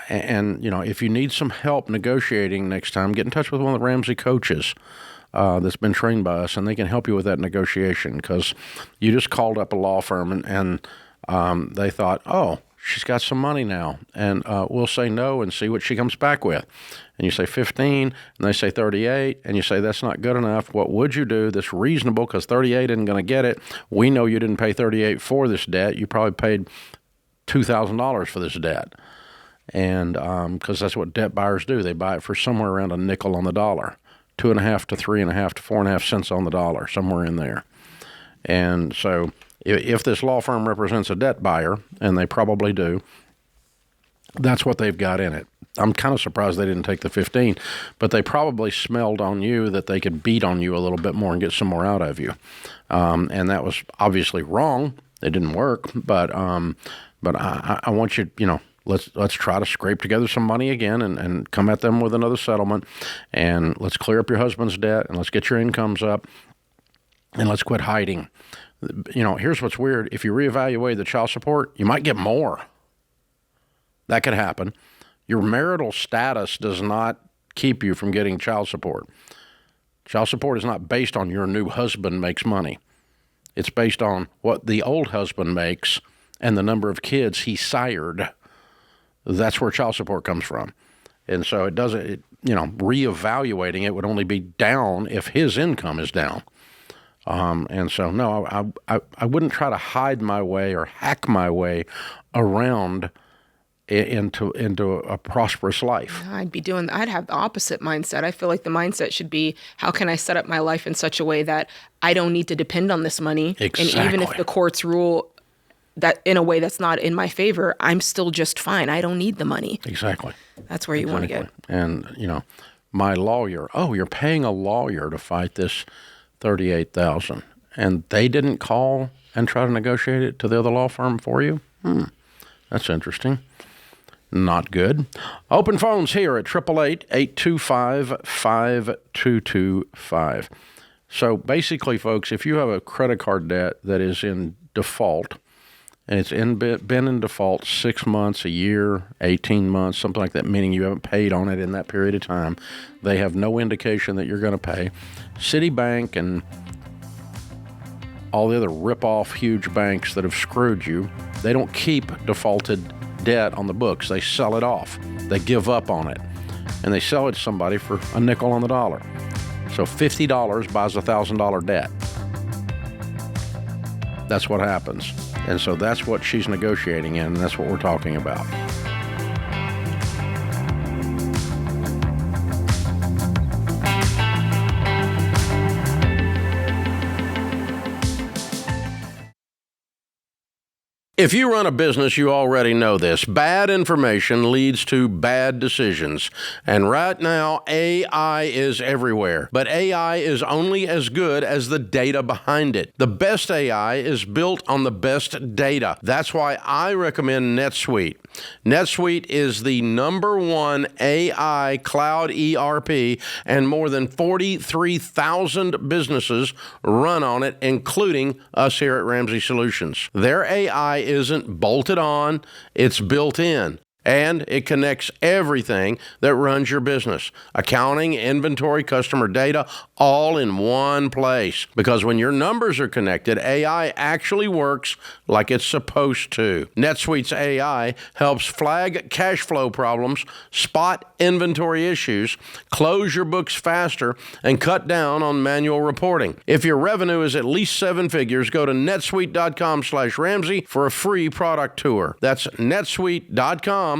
if you need some help negotiating next time, get in touch with one of the Ramsey coaches that's been trained by us, and they can help you with that negotiation, because you just called up a law firm and they thought, oh, she's got some money now, and we'll say no and see what she comes back with. And you say 15, and they say 38, and you say that's not good enough. What would you do that's reasonable, because 38 isn't going to get it. We know you didn't pay 38 for this debt. You probably paid $2,000 for this debt. And because that's what debt buyers do. They buy it for somewhere around a nickel on the dollar, 2.5 to 3.5 to 4.5 cents on the dollar, somewhere in there. And so if this law firm represents a debt buyer, and they probably do, that's what they've got in it. I'm kind of surprised they didn't take the 15, but they probably smelled on you that they could beat on you a little bit more and get some more out of you. And that was obviously wrong. It didn't work, but I want you, let's try to scrape together some money again and come at them with another settlement, and let's clear up your husband's debt, and let's get your incomes up, and let's quit hiding. Here's what's weird. If you reevaluate the child support, you might get more. That could happen. Your marital status does not keep you from getting child support. Child support is not based on your new husband makes money. It's based on what the old husband makes and the number of kids he sired. That's where child support comes from. And so reevaluating it would only be down if his income is down. And so, no, I wouldn't try to hide my way or hack my way around into a prosperous life. I'd have the opposite mindset. I feel like the mindset should be, how can I set up my life in such a way that I don't need to depend on this money? Exactly. And even if the courts rule that in a way that's not in my favor, I'm still just fine. I don't need the money. Exactly. That's where you want to get. And, my lawyer, you're paying a lawyer to fight this $38,000, and they didn't call and try to negotiate it to the other law firm for you? That's interesting. Not good. Open phones here at 888-825-5225. So basically, folks, if you have a credit card debt that is in default, and it's been in default 6 months, a year, 18 months, something like that, meaning you haven't paid on it in that period of time, they have no indication that you're going to pay. Citibank and all the other rip-off huge banks that have screwed you, they don't keep defaulted debt on the books. They sell it off. They give up on it. And they sell it to somebody for a nickel on the dollar. So $50 buys a $1,000 debt. That's what happens. And so that's what she's negotiating in, and that's what we're talking about. If you run a business, you already know this. Bad information leads to bad decisions. And right now, AI is everywhere. But AI is only as good as the data behind it. The best AI is built on the best data. That's why I recommend NetSuite. NetSuite is the #1 AI cloud ERP, and more than 43,000 businesses run on it, including us here at Ramsey Solutions. Their AI isn't bolted on, it's built in. And it connects everything that runs your business. Accounting, inventory, customer data, all in one place. Because when your numbers are connected, AI actually works like it's supposed to. NetSuite's AI helps flag cash flow problems, spot inventory issues, close your books faster, and cut down on manual reporting. If your revenue is at least 7 figures, go to netsuite.com/Ramsey for a free product tour. That's netsuite.com/Ramsey.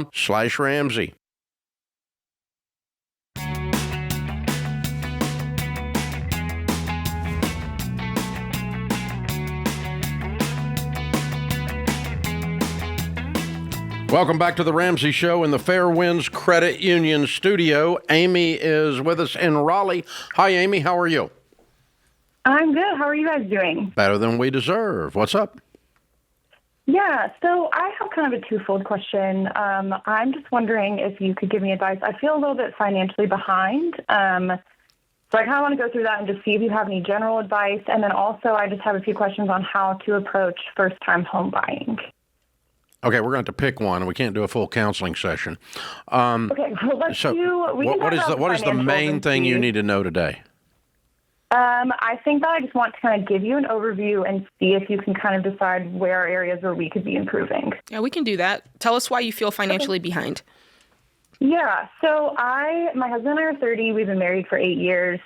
Welcome back to the Ramsey Show in the Fairwinds Credit Union studio. Amy is with us in Raleigh. Hi, Amy. How are you? I'm good. How are you guys doing? Better than we deserve. What's up? Yeah, so I have kind of a twofold question. I'm just wondering if you could give me advice. I feel a little bit financially behind. So I kind of want to go through that and just see if you have any general advice. And then also I just have a few questions on how to approach first-time home buying. Okay, we're going to have to pick one, and we can't do a full counseling session. Okay, well, let's do... What is the main thing you need to know today? I think that I just want to kind of give you an overview and see if you can kind of decide where are areas where we could be improving. Yeah, we can do that. Tell us why you feel financially behind. Yeah, so my husband and I are 30. We've been married for 8 years.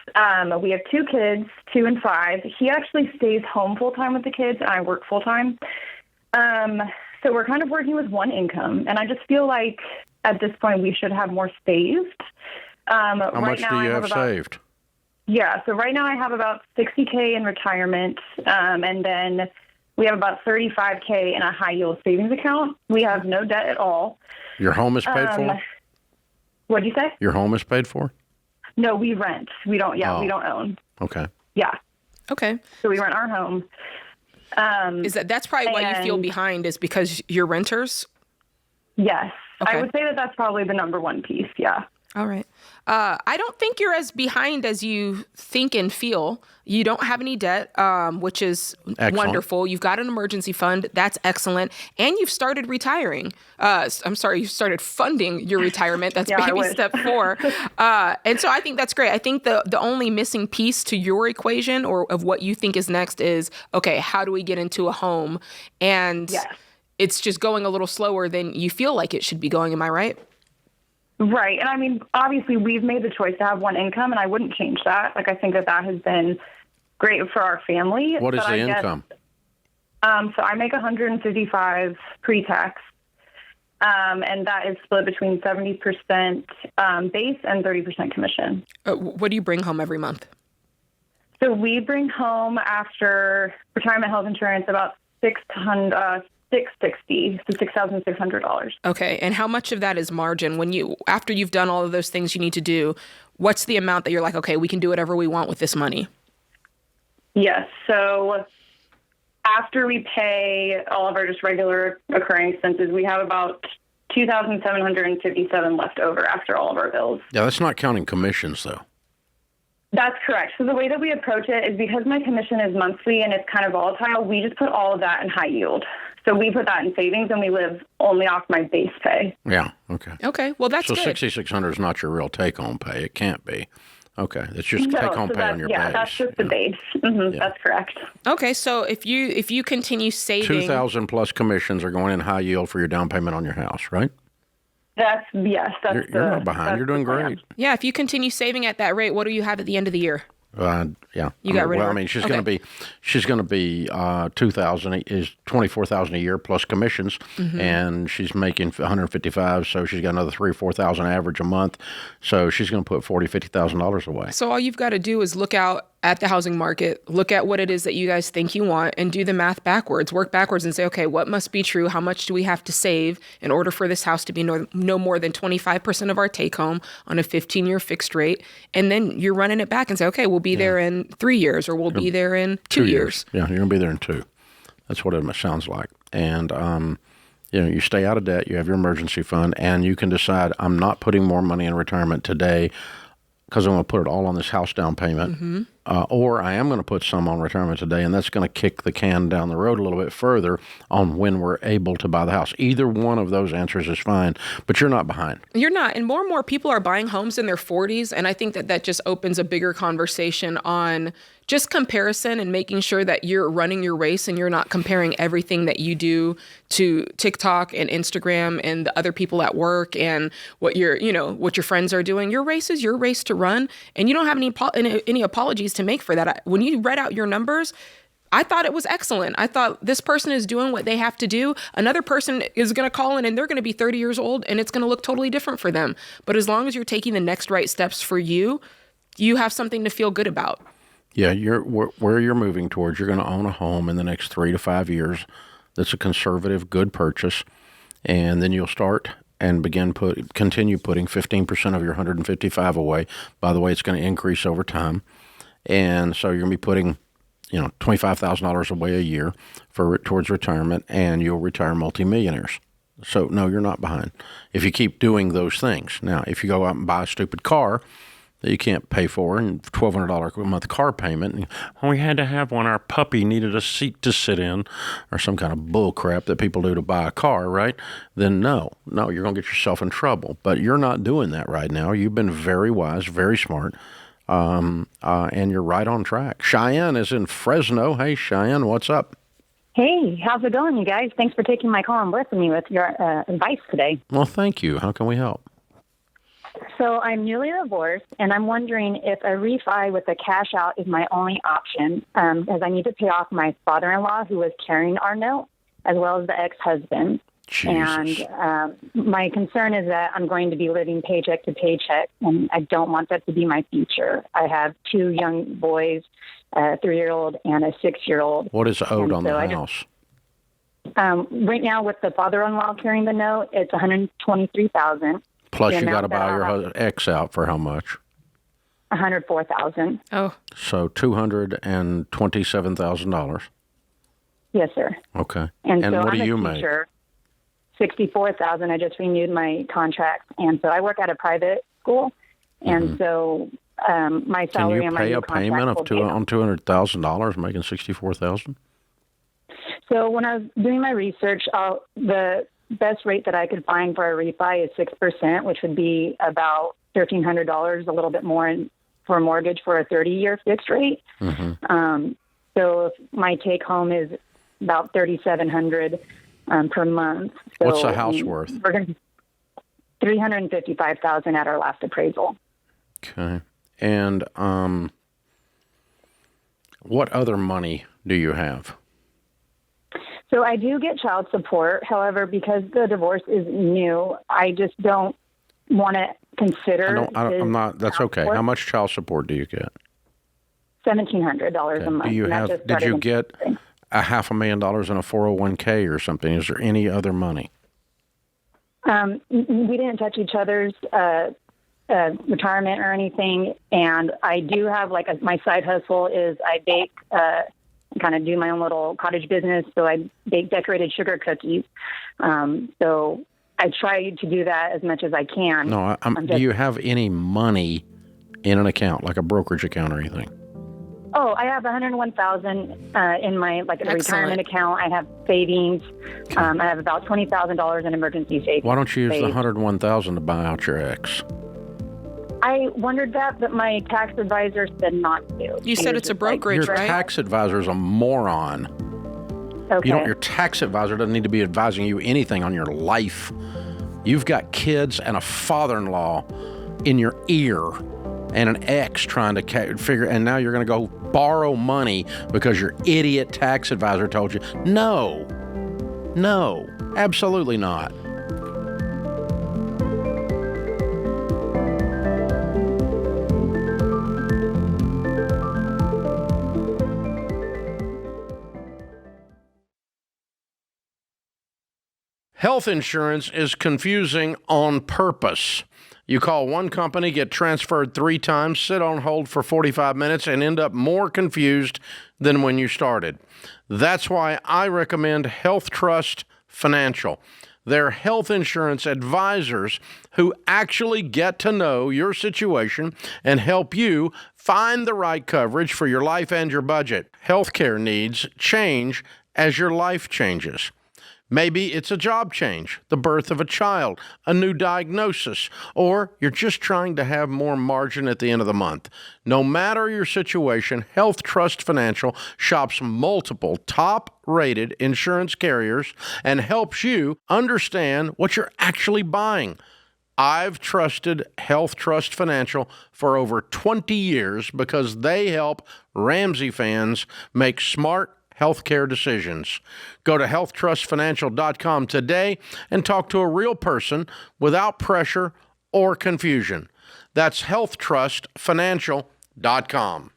We have 2 kids, 2 and 5. He actually stays home full-time with the kids, and I work full-time. So we're kind of working with one income, and I just feel like at this point we should have more saved. How much do you have saved? Yeah, so right now I have about $60K in retirement, and then we have about $35K in a high-yield savings account. We have no debt at all. Your home is paid for? What'd you say? Your home is paid for? No, we rent. We don't. Yeah, we don't own. Okay. Yeah. Okay. So we rent our home. That's probably why you feel behind is because you're renters? Yes. Okay. I would say that that's probably the number one piece. Yeah. All right. I don't think you're as behind as you think and feel. You don't have any debt, which is wonderful. You've got an emergency fund. That's excellent. And you've started retiring. You've started funding your retirement. That's baby step 4. And so I think that's great. I think the only missing piece to your equation or of what you think is next is, okay, how do we get into a home? And it's just going a little slower than you feel like it should be going. Am I right? Right. And I mean, obviously we've made the choice to have one income and I wouldn't change that. Like, I think that has been great for our family. What is the income? So I make $155 pre-tax. And that is split between 70% base and 30% commission. What do you bring home every month? So we bring home after retirement health insurance about $660, so $6,600. Okay, and how much of that is margin? After you've done all of those things you need to do, what's the amount that you're like, okay, we can do whatever we want with this money? Yes, so after we pay all of our just regular occurring expenses, we have about $2,757 left over after all of our bills. Yeah, that's not counting commissions, though. That's correct. So the way that we approach it is because my commission is monthly and it's kind of volatile, we just put all of that in high yield. So we put that in savings and we live only off my base pay. Yeah, okay. Okay, well, that's so good. So $6,600 is not your real take-home pay. It can't be. Okay, it's just take-home pay on your base. Yeah, that's just the base. Mm-hmm, yeah. That's correct. Okay, so if you continue saving... $2,000 plus commissions are going in high yield for your down payment on your house, right? You're not behind. You're doing great. Yeah, if you continue saving at that rate, what do you have at the end of the year? Yeah. You got rid of her? I mean, she's going to be $2,000 is $24,000 a year plus commissions, and she's making $155, so she's got another $3,000 or $4,000 average a month. So she's going to put $50,000 away. So all you've got to do is look out at the housing market, look at what it is that you guys think you want, and do the math backwards. Work backwards and say, okay, what must be true? How much do we have to save in order for this house to be no more than 25% of our take home on a 15-year fixed rate? And then you're running it back and say, okay, we'll be there in 3 years, or we'll be there in 2 years. Yeah, you're going to be there in 2. That's what it sounds like. And you stay out of debt, you have your emergency fund, and you can decide, I'm not putting more money in retirement today because I'm going to put it all on this house down payment, or I am going to put some on retirement today, and that's going to kick the can down the road a little bit further on when we're able to buy the house. Either one of those answers is fine, but you're not behind. You're not, and more people are buying homes in their 40s, and I think that just opens a bigger conversation on just comparison and making sure that you're running your race and you're not comparing everything that you do to TikTok and Instagram and the other people at work and what your friends are doing. Your race is your race to run, and you don't have any apologies to make for that. When you read out your numbers, I thought it was excellent. I thought this person is doing what they have to do. Another person is going to call in and they're going to be 30 years old and it's going to look totally different for them. But as long as you're taking the next right steps for you, you have something to feel good about. Yeah, where you're moving towards, you're going to own a home in the next 3 to 5 years. That's a conservative, good purchase. And then you'll start and continue putting 15% of your 155 away. By the way, it's going to increase over time. And so you're going to be putting $25,000 away a year towards retirement, and you'll retire multimillionaires. So, no, you're not behind if you keep doing those things. Now, if you go out and buy a stupid car that you can't pay for and $1,200 a month car payment, and, we had to have one, our puppy needed a seat to sit in, or some kind of bull crap that people do to buy a car, right? Then no, you're going to get yourself in trouble. But you're not doing that right now. You've been very wise, very smart, and you're right on track. Cheyenne is in Fresno. Hey, Cheyenne, what's up? Hey, how's it going, you guys? Thanks for taking my call and blessing me with your advice today. Well, thank you. How can we help? So I'm newly divorced, and I'm wondering if a refi with a cash out is my only option, as I need to pay off my father-in-law who was carrying our note, as well as the ex-husband. Jesus. And my concern is that I'm going to be living paycheck to paycheck, and I don't want that to be my future. I have 2 young boys, a 3-year-old and a 6-year-old. What is owed on the house? Right now, with the father-in-law carrying the note, it's $123,000. Plus, you got to buy your ex out for how much? $104,000. Oh. So $227,000. Yes, sir. Okay. And so what I'm do you a teacher, make? $64,000. I just renewed my contract, and so I work at a private school, and so my salary on my new contract. Can you pay a payment on $200,000, making $64,000? So when I was doing my research, the best rate that I could find for a refi is 6%, which would be about $1,300, a little bit more for a mortgage for a 30-year fixed rate. Mm-hmm. So if my take home is about $3,700 per month. So what's the house worth? We're going to $355,000 at our last appraisal. Okay. And what other money do you have? So I do get child support. However, because the divorce is new, I just don't want to consider. I'm not. That's okay. How much child support do you get? $1,700 a month. Do you have? Did you get $500,000 in a 401k or something? Is there any other money? We didn't touch each other's retirement or anything, and I do have my side hustle is I bake. Kind of do my own little cottage business, so I bake decorated sugar cookies. So I try to do that as much as I can. No, do you have any money in an account, like a brokerage account or anything? Oh, I have $101,000 in my a retirement account. I have savings. Okay. I have about $20,000 in emergency savings. Why don't you use the $101,000 to buy out your ex? I wondered that, but my tax advisor said not to. You said it's a brokerage, right? Your tax advisor is a moron. Okay. Your tax advisor doesn't need to be advising you anything on your life. You've got kids and a father-in-law in your ear and an ex trying to figure, and now you're going to go borrow money because your idiot tax advisor told you. No, absolutely not. Health insurance is confusing on purpose. You call one company, get transferred 3 times, sit on hold for 45 minutes, and end up more confused than when you started. That's why I recommend Health Trust Financial. They're health insurance advisors who actually get to know your situation and help you find the right coverage for your life and your budget. Healthcare needs change as your life changes. Maybe it's a job change, the birth of a child, a new diagnosis, or you're just trying to have more margin at the end of the month. No matter your situation, Health Trust Financial shops multiple top-rated insurance carriers and helps you understand what you're actually buying. I've trusted Health Trust Financial for over 20 years because they help Ramsey fans make smart healthcare decisions. Go to healthtrustfinancial.com today and talk to a real person without pressure or confusion. That's healthtrustfinancial.com.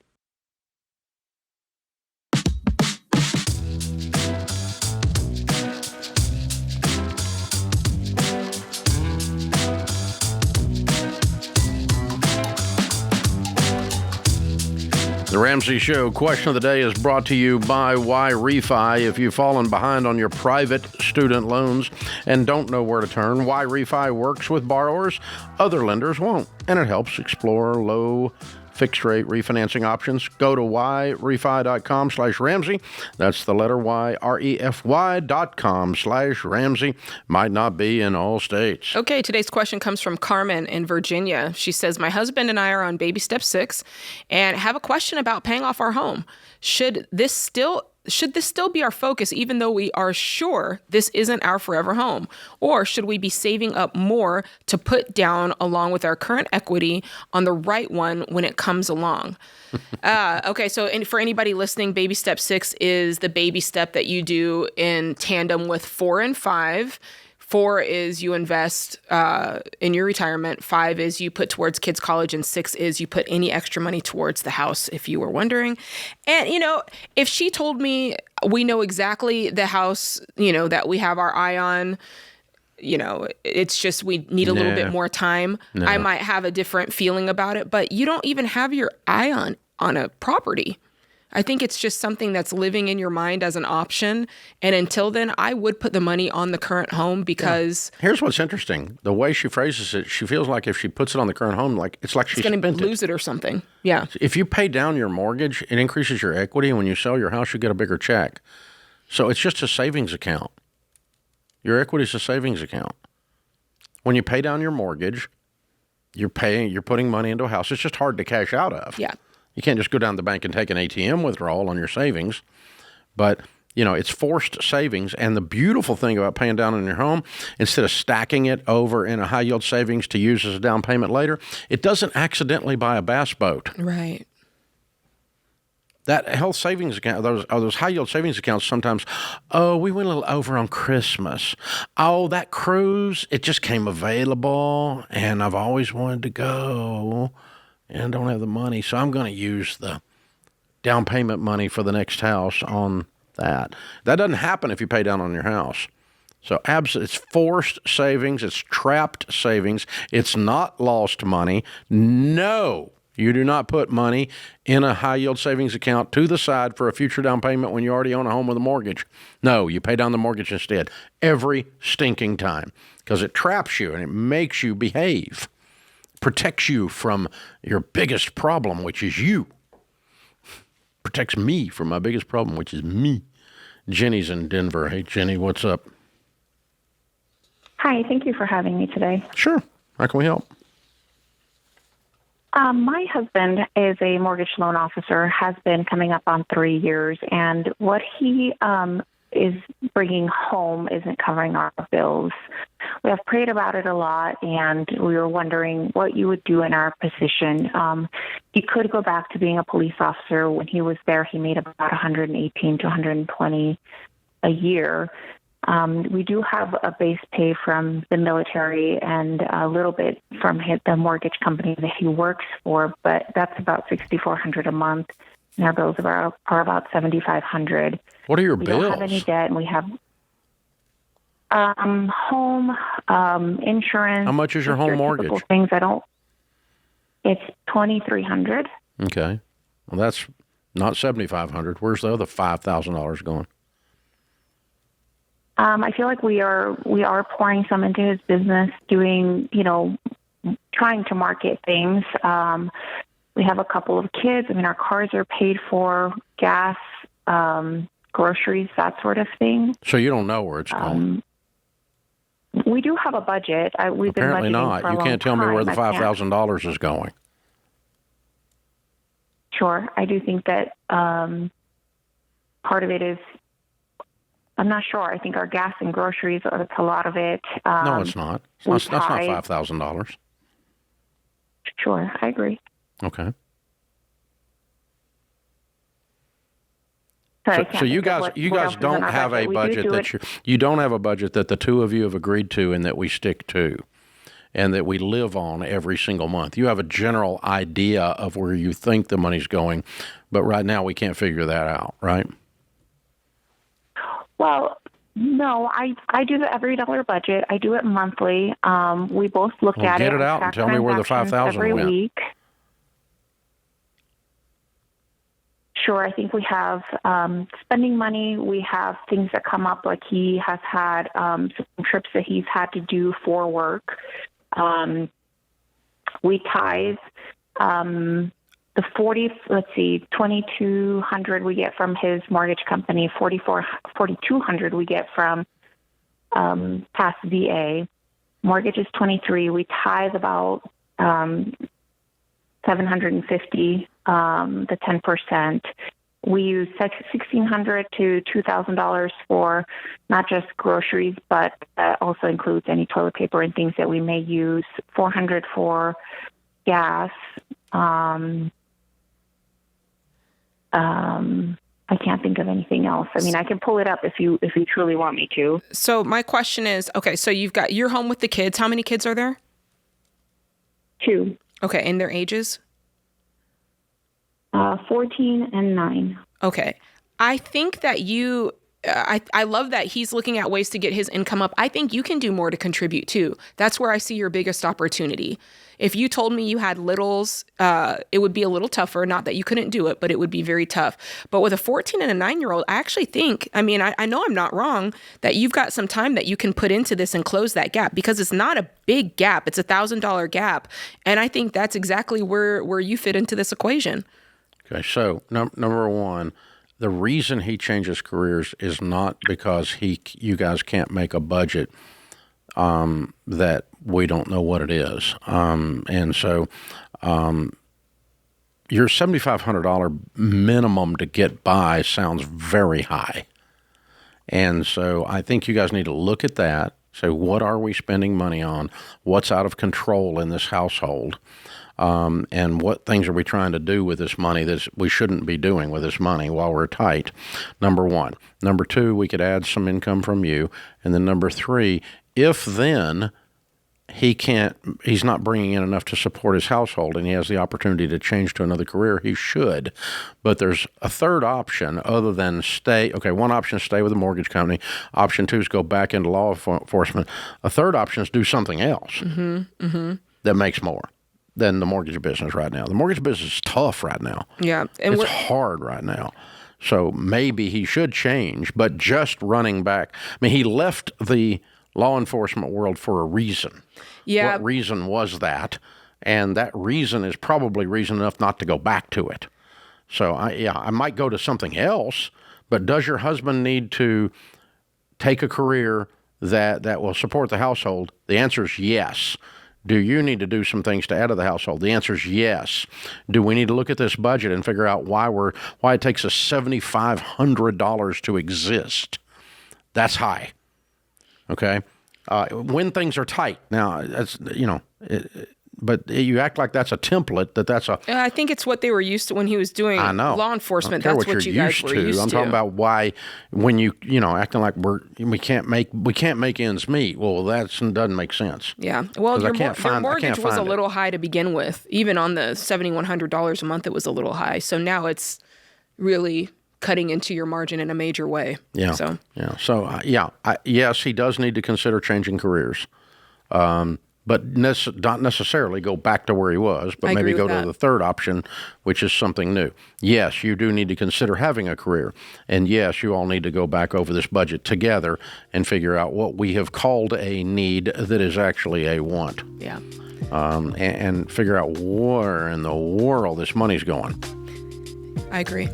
The Ramsey Show question of the day is brought to you by Why Refi. If you've fallen behind on your private student loans and don't know where to turn, Why Refi works with borrowers other lenders won't, and it helps explore low fixed rate refinancing options. Go to yrefi.com/Ramsey. That's the letter Y, REFY.com/Ramsey. Might not be in all states. Okay, today's question comes from Carmen in Virginia. She says, my husband and I are on baby step 6 and have a question about paying off our home. Should this still be our focus, even though we are sure this isn't our forever home? Or should we be saving up more to put down along with our current equity on the right one when it comes along? Okay, so for anybody listening, baby step 6 is the baby step that you do in tandem with 4 and 5. 4 is you invest in your retirement. 5 is you put towards kids' college. And 6 is you put any extra money towards the house, if you were wondering. And, if she told me we know exactly the house, that we have our eye on, it's just we need a little bit more time, I might have a different feeling about it. But you don't even have your eye on a property. I think it's just something that's living in your mind as an option. And until then, I would put the money on the current home because... Yeah. Here's what's interesting. The way she phrases it, she feels like if she puts it on the current home, it's like she's going to lose it or something. Yeah. If you pay down your mortgage, it increases your equity. And when you sell your house, you get a bigger check. So it's just a savings account. Your equity is a savings account. When you pay down your mortgage, you're putting money into a house. It's just hard to cash out of. Yeah. You can't just go down to the bank and take an ATM withdrawal on your savings. But, it's forced savings. And the beautiful thing about paying down on your home, instead of stacking it over in a high-yield savings to use as a down payment later, it doesn't accidentally buy a bass boat. Right. That health savings account, those high-yield savings accounts sometimes, we went a little over on Christmas. Oh, that cruise, it just came available, and I've always wanted to go. And I don't have the money, so I'm going to use the down payment money for the next house on that. That doesn't happen if you pay down on your house. So it's forced savings. It's trapped savings. It's not lost money. No, you do not put money in a high-yield savings account to the side for a future down payment when you already own a home with a mortgage. No, you pay down the mortgage instead every stinking time because it traps you and it makes you behave. Protects you from your biggest problem, which is you. Protects me from my biggest problem, which is me. Jenny's in Denver. Hey, Jenny, what's up? Hi, thank you for having me today. Sure. How can we help? My husband is a mortgage loan officer, has been coming up on 3 years, and what he is bringing home isn't covering our bills. We have prayed about it a lot, and we were wondering what you would do in our position. He could go back to being a police officer. When he was there, he made about $118 to $120 a year. We do have a base pay from the military and a little bit from the mortgage company that he works for, but that's about $6,400 a month, and our bills are about $7,500. What are your bills? We don't have any debt, and we have home, insurance. How much is your home mortgage? Things it's $2,300. Okay. Well, that's not $7,500. Where's the other $5,000 going? I feel like we are pouring some into his business, doing, trying to market things. We have a couple of kids. Our cars are paid for, gas, groceries, that sort of thing. So you don't know where it's going? We do have a budget. We've Apparently been budgeting not. for a You long can't tell me where the $5,000 is going. Sure. I do think that part of it is, I'm not sure. I think our gas and groceries, that's a lot of it. No, it's not. That's not $5,000. Sure. I agree. Okay. Sorry, so you guys don't have a budget you don't have a budget that the two of you have agreed to and that we stick to and that we live on every single month. You have a general idea of where you think the money's going, but right now we can't figure that out, right? Well, no, I do the every dollar budget. I do it monthly. We both look at it. Get it out and tell me where the $5,000 every went. week. sure. I think we have spending money. We have things that come up, like he has had some trips that he's had to do for work. We tithe. The 2,200 we get from his mortgage company, 4,200 we get from past VA. Mortgage is 23. We tithe about 750, the 10%. We use $1,600 to $2,000 for not just groceries, but also includes any toilet paper and things that we may use. $400 for gas. I can't think of anything else. I mean, I can pull it up if you truly want me to. So my question is, okay, so you're home with the kids. How many kids are there? 2. Okay, and their ages? 14 and 9. Okay. I think that I love that he's looking at ways to get his income up. I think you can do more to contribute too. That's where I see your biggest opportunity. If you told me you had littles, it would be a little tougher. Not that you couldn't do it, but it would be very tough. But with a 14 and a 9-year-old, I actually think, I know I'm not wrong, that you've got some time that you can put into this and close that gap, because it's not a big gap. It's $1,000 gap. And I think that's exactly where you fit into this equation. Okay, so number one, the reason he changes careers is not because you guys can't make a budget that we don't know what it is. And so your $7,500 minimum to get by sounds very high. And so I think you guys need to look at that. Say, what are we spending money on? What's out of control in this household? And what things are we trying to do with this money that we shouldn't be doing with this money while we're tight? Number one. Number two, we could add some income from you. And then number three, if then he's not bringing in enough to support his household and he has the opportunity to change to another career, he should. But there's a third option other than one option is stay with a mortgage company. Option two is go back into law enforcement. A third option is do something else that makes more than the mortgage business right now. The mortgage business is tough right now. Yeah. And it's hard right now. So maybe he should change, but just running back. I mean, he left the law enforcement world for a reason. Yeah. What reason was that? And that reason is probably reason enough not to go back to it. So I might go to something else, but does your husband need to take a career that will support the household? The answer is yes. Do you need to do some things to add to the household? The answer is yes. Do we need to look at this budget and figure out why it takes us $7,500 to exist? That's high. Okay? When things are tight. Now, that's, but you act like that's a template, that's a... I think it's what they were used to when he was doing law enforcement. That's what you guys were used to. I'm talking about why when acting like we can't make ends meet. Well, that doesn't make sense. Yeah. Well, your mortgage was a little high to begin with. Even on the $7,100 a month, it was a little high. So now it's really cutting into your margin in a major way. Yeah. So yes, he does need to consider changing careers. But not necessarily go back to where he was, but maybe go to the third option, which is something new. Yes, you do need to consider having a career. And yes, you all need to go back over this budget together and figure out what we have called a need that is actually a want. Yeah. And figure out where in the world this money's going. I agree.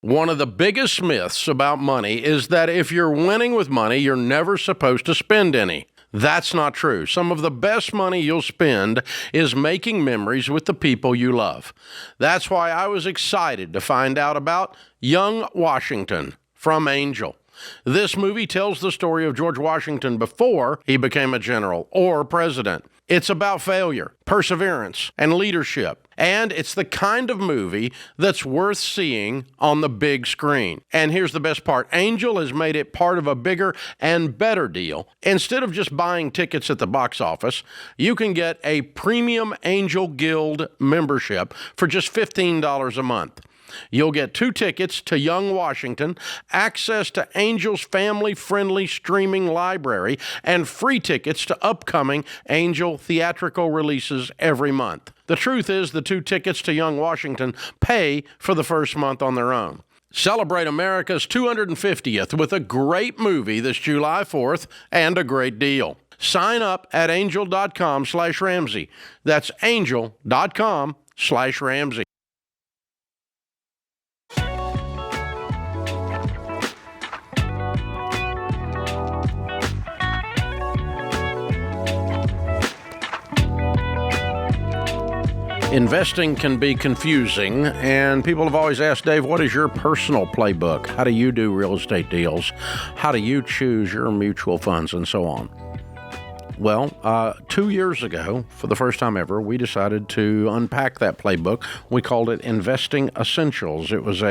One of the biggest myths about money is that if you're winning with money, you're never supposed to spend any. That's not true. Some of the best money you'll spend is making memories with the people you love. That's why I was excited to find out about Young Washington from Angel. This movie tells the story of George Washington before he became a general or president. It's about failure, perseverance, and leadership. And it's the kind of movie that's worth seeing on the big screen. And here's the best part. Angel has made it part of a bigger and better deal. Instead of just buying tickets at the box office, you can get a premium Angel Guild membership for just $15 a month. You'll get 2 tickets to Young Washington, access to Angel's family-friendly streaming library, and free tickets to upcoming Angel theatrical releases every month. The truth is, the 2 tickets to Young Washington pay for the first month on their own. Celebrate America's 250th with a great movie this July 4th and a great deal. Sign up at angel.com/Ramsey. That's angel.com/Ramsey. Investing can be confusing, and people have always asked, Dave, what is your personal playbook? How do you do real estate deals? How do you choose your mutual funds and so on? Well, 2 years ago, for the first time ever, we decided to unpack that playbook. We called it Investing Essentials. It was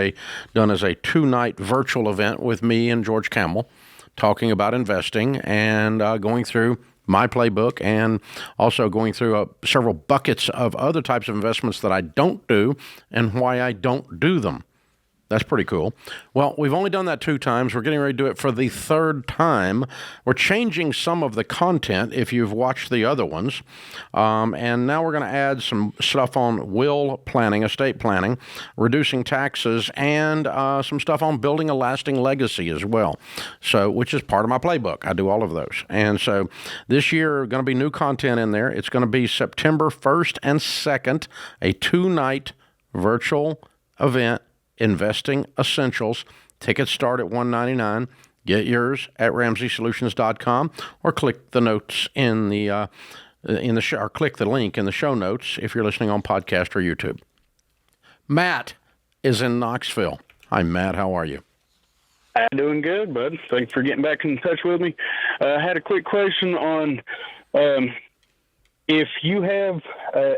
done as a 2-night virtual event with me and George Camel, talking about investing and going through my playbook and also going through several buckets of other types of investments that I don't do and why I don't do them. That's pretty cool. Well, we've only done that 2 times. We're getting ready to do it for the 3rd time. We're changing some of the content if you've watched the other ones. And now we're going to add some stuff on will planning, estate planning, reducing taxes, and some stuff on building a lasting legacy as well. So, which is part of my playbook. I do all of those. And so this year, going to be new content in there. It's going to be September 1st and 2nd, a 2-night virtual event. Investing Essentials. Tickets start at $199. Get yours at RamseySolutions.com or click the notes in the show, or click the link in the show notes if you're listening on podcast or YouTube. Matt is in Knoxville. Hi, Matt. How are you? I'm doing good, bud. Thanks for getting back in touch with me. I had a quick question on if you have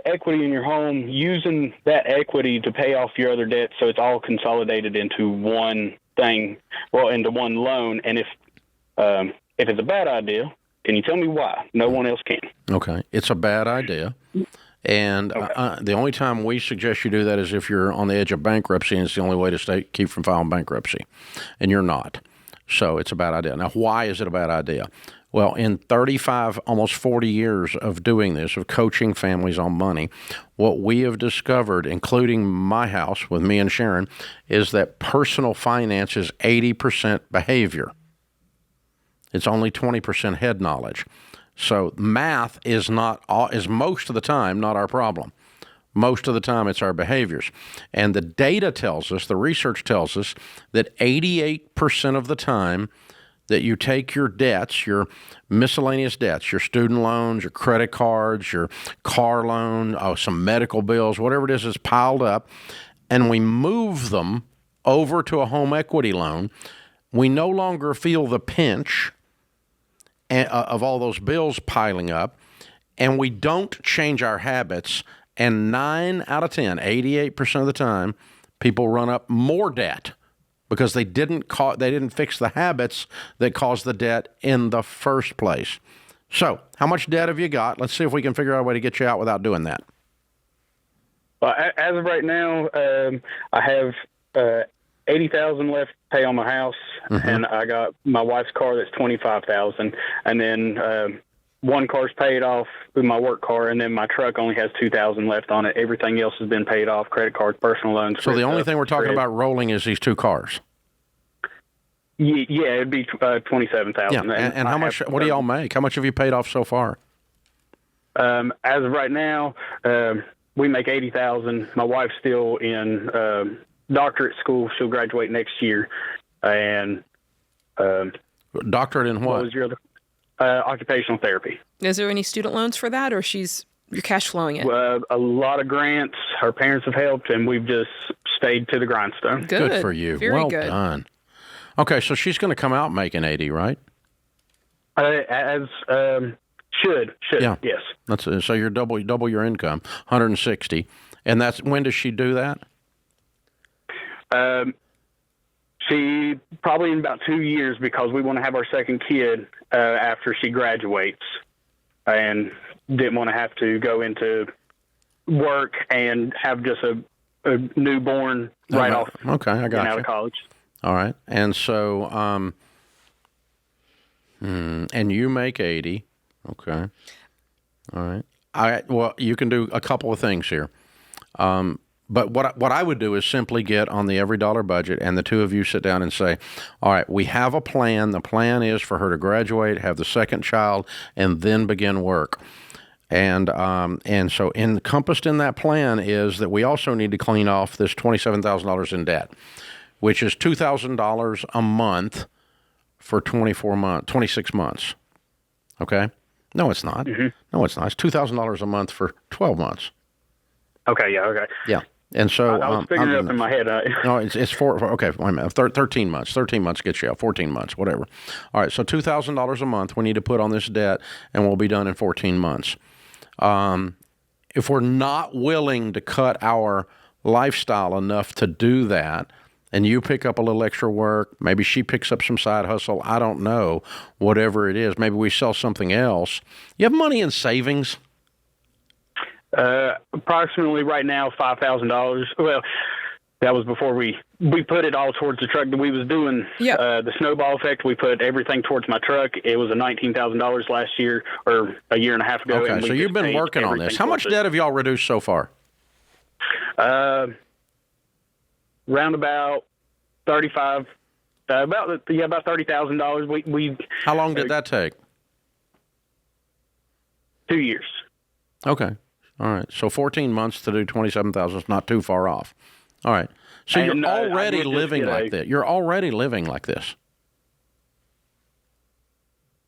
equity in your home, using that equity to pay off your other debt, so it's all consolidated into one thing, into one loan. And if it's a bad idea, can you tell me why? No one else can. Okay, it's a bad idea. And the only time we suggest you do that is if you're on the edge of bankruptcy, and it's the only way to keep from filing bankruptcy, and you're not. So it's a bad idea. Now, why is it a bad idea? Well, in 35, almost 40 years of doing this, of coaching families on money, what we have discovered, including my house with me and Sharon, is that personal finance is 80% behavior. It's only 20% head knowledge. So math is most of the time not our problem. Most of the time it's our behaviors. And the data tells us, the research tells us, that 88% of the time that you take your debts, your miscellaneous debts, your student loans, your credit cards, your car loan, some medical bills, whatever it is piled up, and we move them over to a home equity loan, we no longer feel the pinch of all those bills piling up, and we don't change our habits, and 9 out of 10, 88% of the time, people run up more debt because they didn't fix the habits that caused the debt in the first place. So, how much debt have you got? Let's see if we can figure out a way to get you out without doing that. Well, as of right now, I have $80,000 left to pay on my house, and I got my wife's car that's $25,000, and then one car's paid off with my work car, and then my truck only has $2,000 left on it. Everything else has been paid off: credit cards, personal loans. So the only thing we're talking about rolling is these 2 cars. Yeah, it'd be $27,000. Yeah, and how much? What do y'all make? How much have you paid off so far? As of right now, we make $80,000. My wife's still in doctorate school. She'll graduate next year. And doctorate in what? What was your other? occupational therapy. Is there any student loans for that, or you're cash flowing it? A lot of grants. Her parents have helped, and we've just stayed to the grindstone. Good for you. Very well good. done. Okay, so she's going to come out making 80, right? Should yeah. Yes. So you're double your income, 160, and when does she do that? She probably in about 2 years, because we want to have our second kid after she graduates, and didn't want to have to go into work and have just a newborn right off. Okay, I got you. Out of college. All right, and so and you make 80. Okay, all right. Well, you can do a couple of things here. But what I would do is simply get on the Every Dollar Budget, and the two of you sit down and say, all right, we have a plan. The plan is for her to graduate, have the second child, and then begin work. And so encompassed in that plan is that we also need to clean off this $27,000 in debt, which is $2,000 a month for 26 months. Okay? No, it's not. Mm-hmm. No, it's not. It's $2,000 a month for 12 months. Okay, yeah, okay. Yeah. And so I was figuring it up in my head. No, it's okay, wait a minute. 13 months. 13 months gets you out. 14 months, whatever. All right, so $2,000 a month we need to put on this debt, and we'll be done in 14 months. If we're not willing to cut our lifestyle enough to do that, and you pick up a little extra work, maybe she picks up some side hustle, I don't know, whatever it is, maybe we sell something else. You have money in savings? Approximately right now, $5,000. Well, that was before we put it all towards the truck that we was doing. Yeah. The snowball effect, we put everything towards my truck. It was a $19,000 last year, or a year and a half ago. Okay, so you've been working on this. How much debt have y'all reduced so far? Round about 35, about $30,000. We. How long did that take? 2 years. Okay. All right. So 14 months to do 27,000 is not too far off. All right. So you're already living like that. You're already living like this.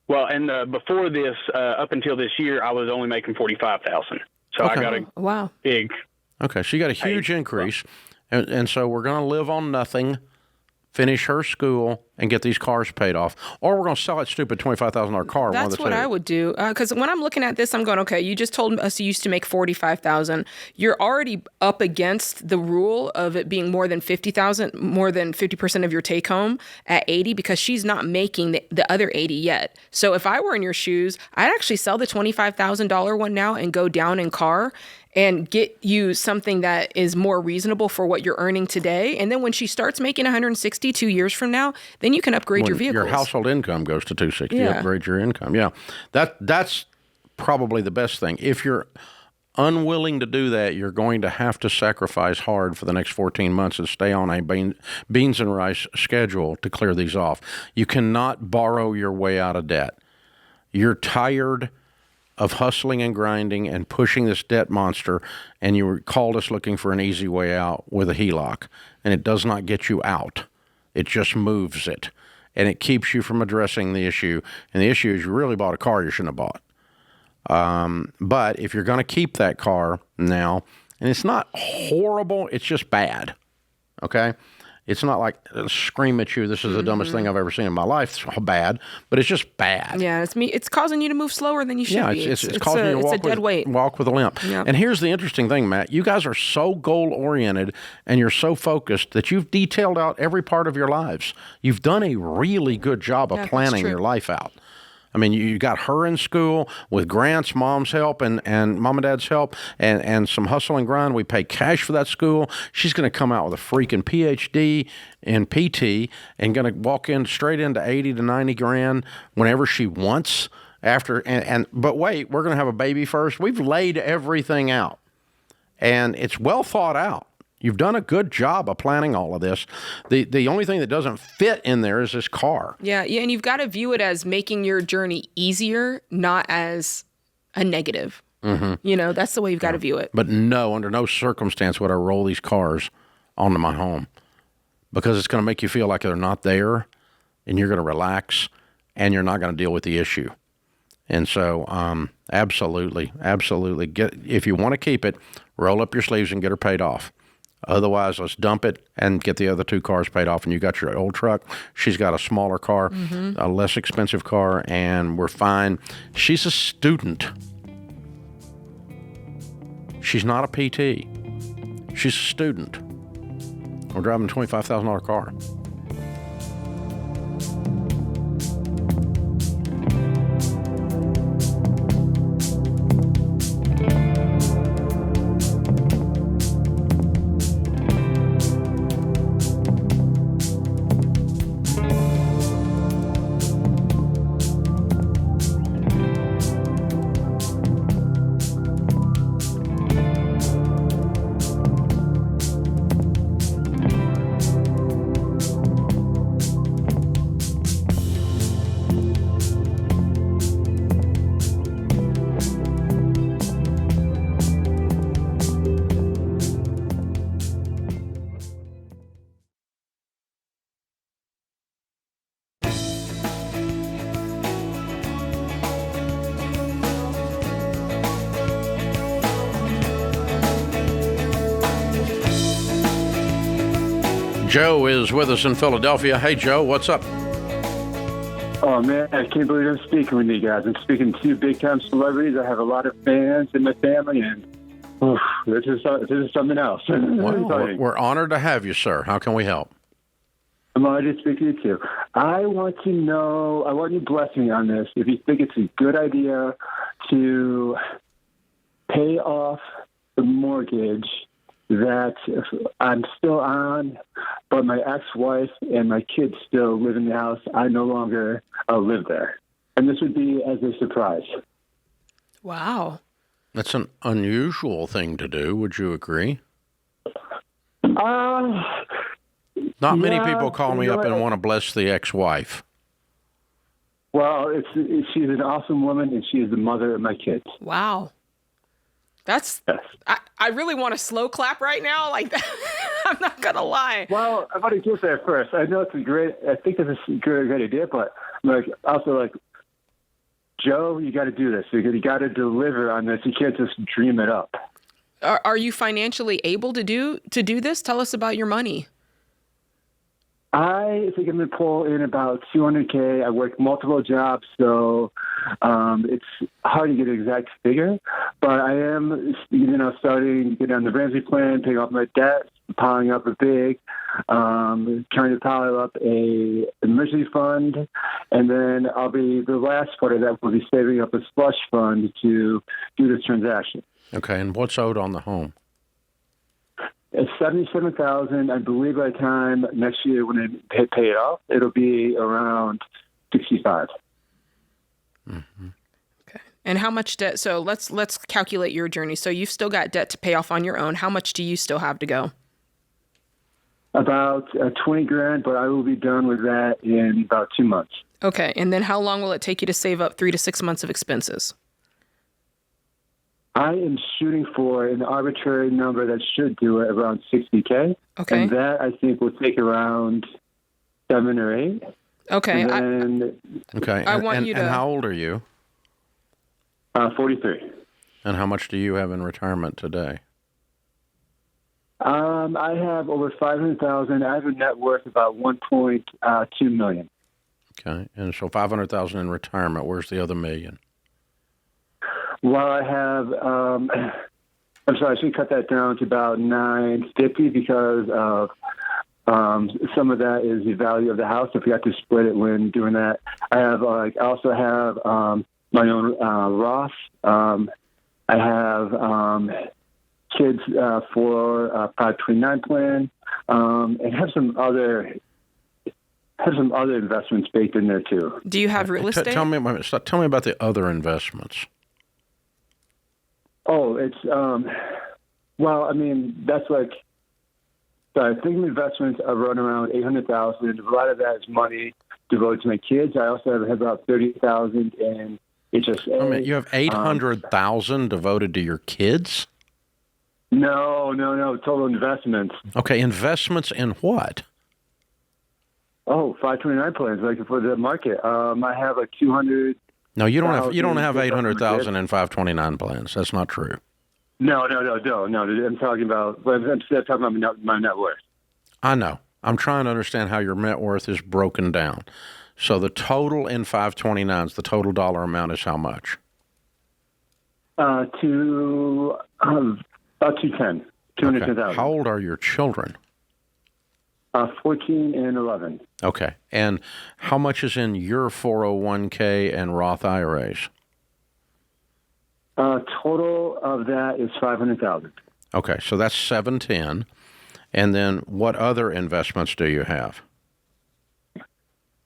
Well, and before this, up until this year, I was only making $45,000. So okay. I got a big. Okay, so you got a huge increase, and so we're going to live on nothing, finish her school, and get these cars paid off, or we're going to sell that stupid $25,000 car. That's what I would do, because when I'm looking at this, I'm going, okay, you just told us you used to make $45,000. You're already up against the rule of it being more than $50,000, more than 50% of your take home at 80, because she's not making the other 80 yet. So if I were in your shoes, I'd actually sell the $25,000 one now and go down in car and get you something that is more reasonable for what you're earning today. And then when she starts making 160 2 years from now, then you can upgrade your vehicles. Your household income goes to 260. Yeah. You upgrade your income. Yeah, that's probably the best thing. If you're unwilling to do that, you're going to have to sacrifice hard for the next 14 months and stay on a beans and rice schedule to clear these off. You cannot borrow your way out of debt. You're tired of hustling and grinding and pushing this debt monster, and you called us looking for an easy way out with a HELOC, and it does not get you out. It just moves it, and it keeps you from addressing the issue, and the issue is you really bought a car you shouldn't have bought. But if you're going to keep that car now, and it's not horrible, it's just bad, okay? It's not like scream at you, this is the dumbest thing I've ever seen in my life. It's bad, but it's just bad. Yeah, it's causing you to move slower than you should be. It's causing you to walk with a limp. Yep. And here's the interesting thing, Matt. You guys are so goal-oriented and you're so focused that you've detailed out every part of your lives. You've done a really good job of planning your life out. I mean, you got her in school with grants, mom's help, and mom and dad's help, and some hustle and grind. We pay cash for that school. She's going to come out with a freaking PhD in PT and going to walk in straight into 80 to 90 grand whenever she wants. But wait, we're going to have a baby first. We've laid everything out, and it's well thought out. You've done a good job of planning all of this. The only thing that doesn't fit in there is this car. Yeah, and you've got to view it as making your journey easier, not as a negative. Mm-hmm. You know, that's the way you've got to view it. But no, under no circumstance would I roll these cars onto my home, because it's going to make you feel like they're not there, and you're going to relax, and you're not going to deal with the issue. And so, absolutely. If you want to keep it, roll up your sleeves and get her paid off. Otherwise, let's dump it and get the other two cars paid off. And you got your old truck. She's got a smaller car, a less expensive car, and we're fine. She's a student. She's not a PT. She's a student. We're driving a $25,000 car. Joe is with us in Philadelphia. Hey, Joe, what's up? Oh, man, I can't believe I'm speaking with you guys. I'm speaking to two big-time celebrities. I have a lot of fans in my family, and this is something else. Well, we're honored to have you, sir. How can we help? I'm honored to speak to you, too. I want your blessing on this. If you think it's a good idea to pay off the mortgage that I'm still on, but my ex-wife and my kids still live in the house. I no longer live there. And this would be as a surprise. Wow. That's an unusual thing to do. Would you agree? Not many people call me up and want to bless the ex-wife. Well, she's an awesome woman, and she is the mother of my kids. Wow. Yes. I really want a slow clap right now. Like that. I'm not going to lie. Well, I'm going to get there first. I know I think this is a great idea, but Joe, you got to do this. You got to deliver on this. You can't just dream it up. Are you financially able to do this? Tell us about your money. I think I'm going to pull in about $200K. I work multiple jobs, so it's hard to get an exact figure. But I am, starting to get on the Ramsey plan, paying off my debt, piling up a big, trying to pile up a emergency fund, and then the last part of that will be saving up a slush fund to do this transaction. Okay, and what's owed on the home? It's $77,000. I believe by the time next year when I pay it off, it'll be around $65,000. Mm-hmm. Okay. And how much debt? So let's calculate your journey. So you've still got debt to pay off on your own. How much do you still have to go? About $20,000, but I will be done with that in about 2 months. Okay. And then how long will it take you to save up 3 to 6 months of expenses? I am shooting for an arbitrary number that should do it around $60K. Okay. And that, I think, will take around 7 or 8. Okay. Okay. And how old are you? 43. And how much do you have in retirement today? I have over $500,000. I have a net worth about $1.2 million. Okay. And so $500,000 in retirement. Where's the other $1 million? Well, I have, I'm sorry, I should cut that down to about $950 because of some of that is the value of the house. I forgot to split it when doing that. I also have my own Roth. I have kids for 529 plan, and have some other investments baked in there too. Do you have real estate? Tell me about the other investments. Oh, it's that's I think investments are running around $800,000. A lot of that is money devoted to my kids. I also have about $30,000 in HSA. You have $800,000 devoted to your kids? No, total investments. Okay, investments in what? Oh, 529 plans, like for the market. I have a $200 No, you don't have 800,000 and 529 plans. That's not true. No. I'm talking about my net worth. I know. I'm trying to understand how your net worth is broken down. So the total in 529s, the total dollar amount is how much? About 210. 210,000. Okay. How old are your children? 14 and 11. Okay. And how much is in your 401k and Roth IRAs? Total of that is 500,000. Okay, so that's 710. And then what other investments do you have?